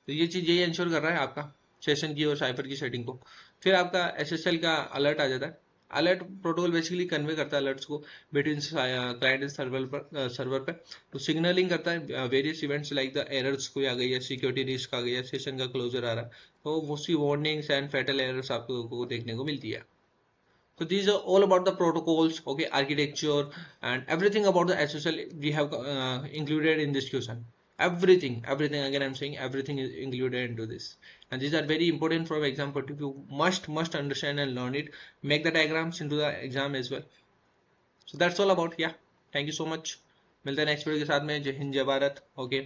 Speaker 2: तो ये चीज यही इंश्योर कर रहा है आपका सेशन की और साइफर की सेटिंग को। फिर आपका एसएसएल का अलर्ट आ जाता है। अलर्ट प्रोटोकॉल बेसिकली कन्वे करता है अलर्ट्स को बिटवीन क्लाइंट एंड सर्वर पर। तो सिग्नलिंग करता है various events like the errors कोई आ गई है, सिक्योरिटी रिस्क आ गई है, सेशन का क्लोजर आ रहा है, तो उसकी वार्निंग्स एंड फैटल एरर्स आपको देखने को मिलती है। So these are all about the protocols, okay, architecture and everything about the SSL we have included in this question. Everything again I'm saying everything is included into this, and these are very important for exam point of view. Must understand and learn it. Make the diagrams into the exam as well. So that's all about, yeah. Thank you so much. मिलते हैं next video के साथ में। जय हिंद, जय Bharat. Okay.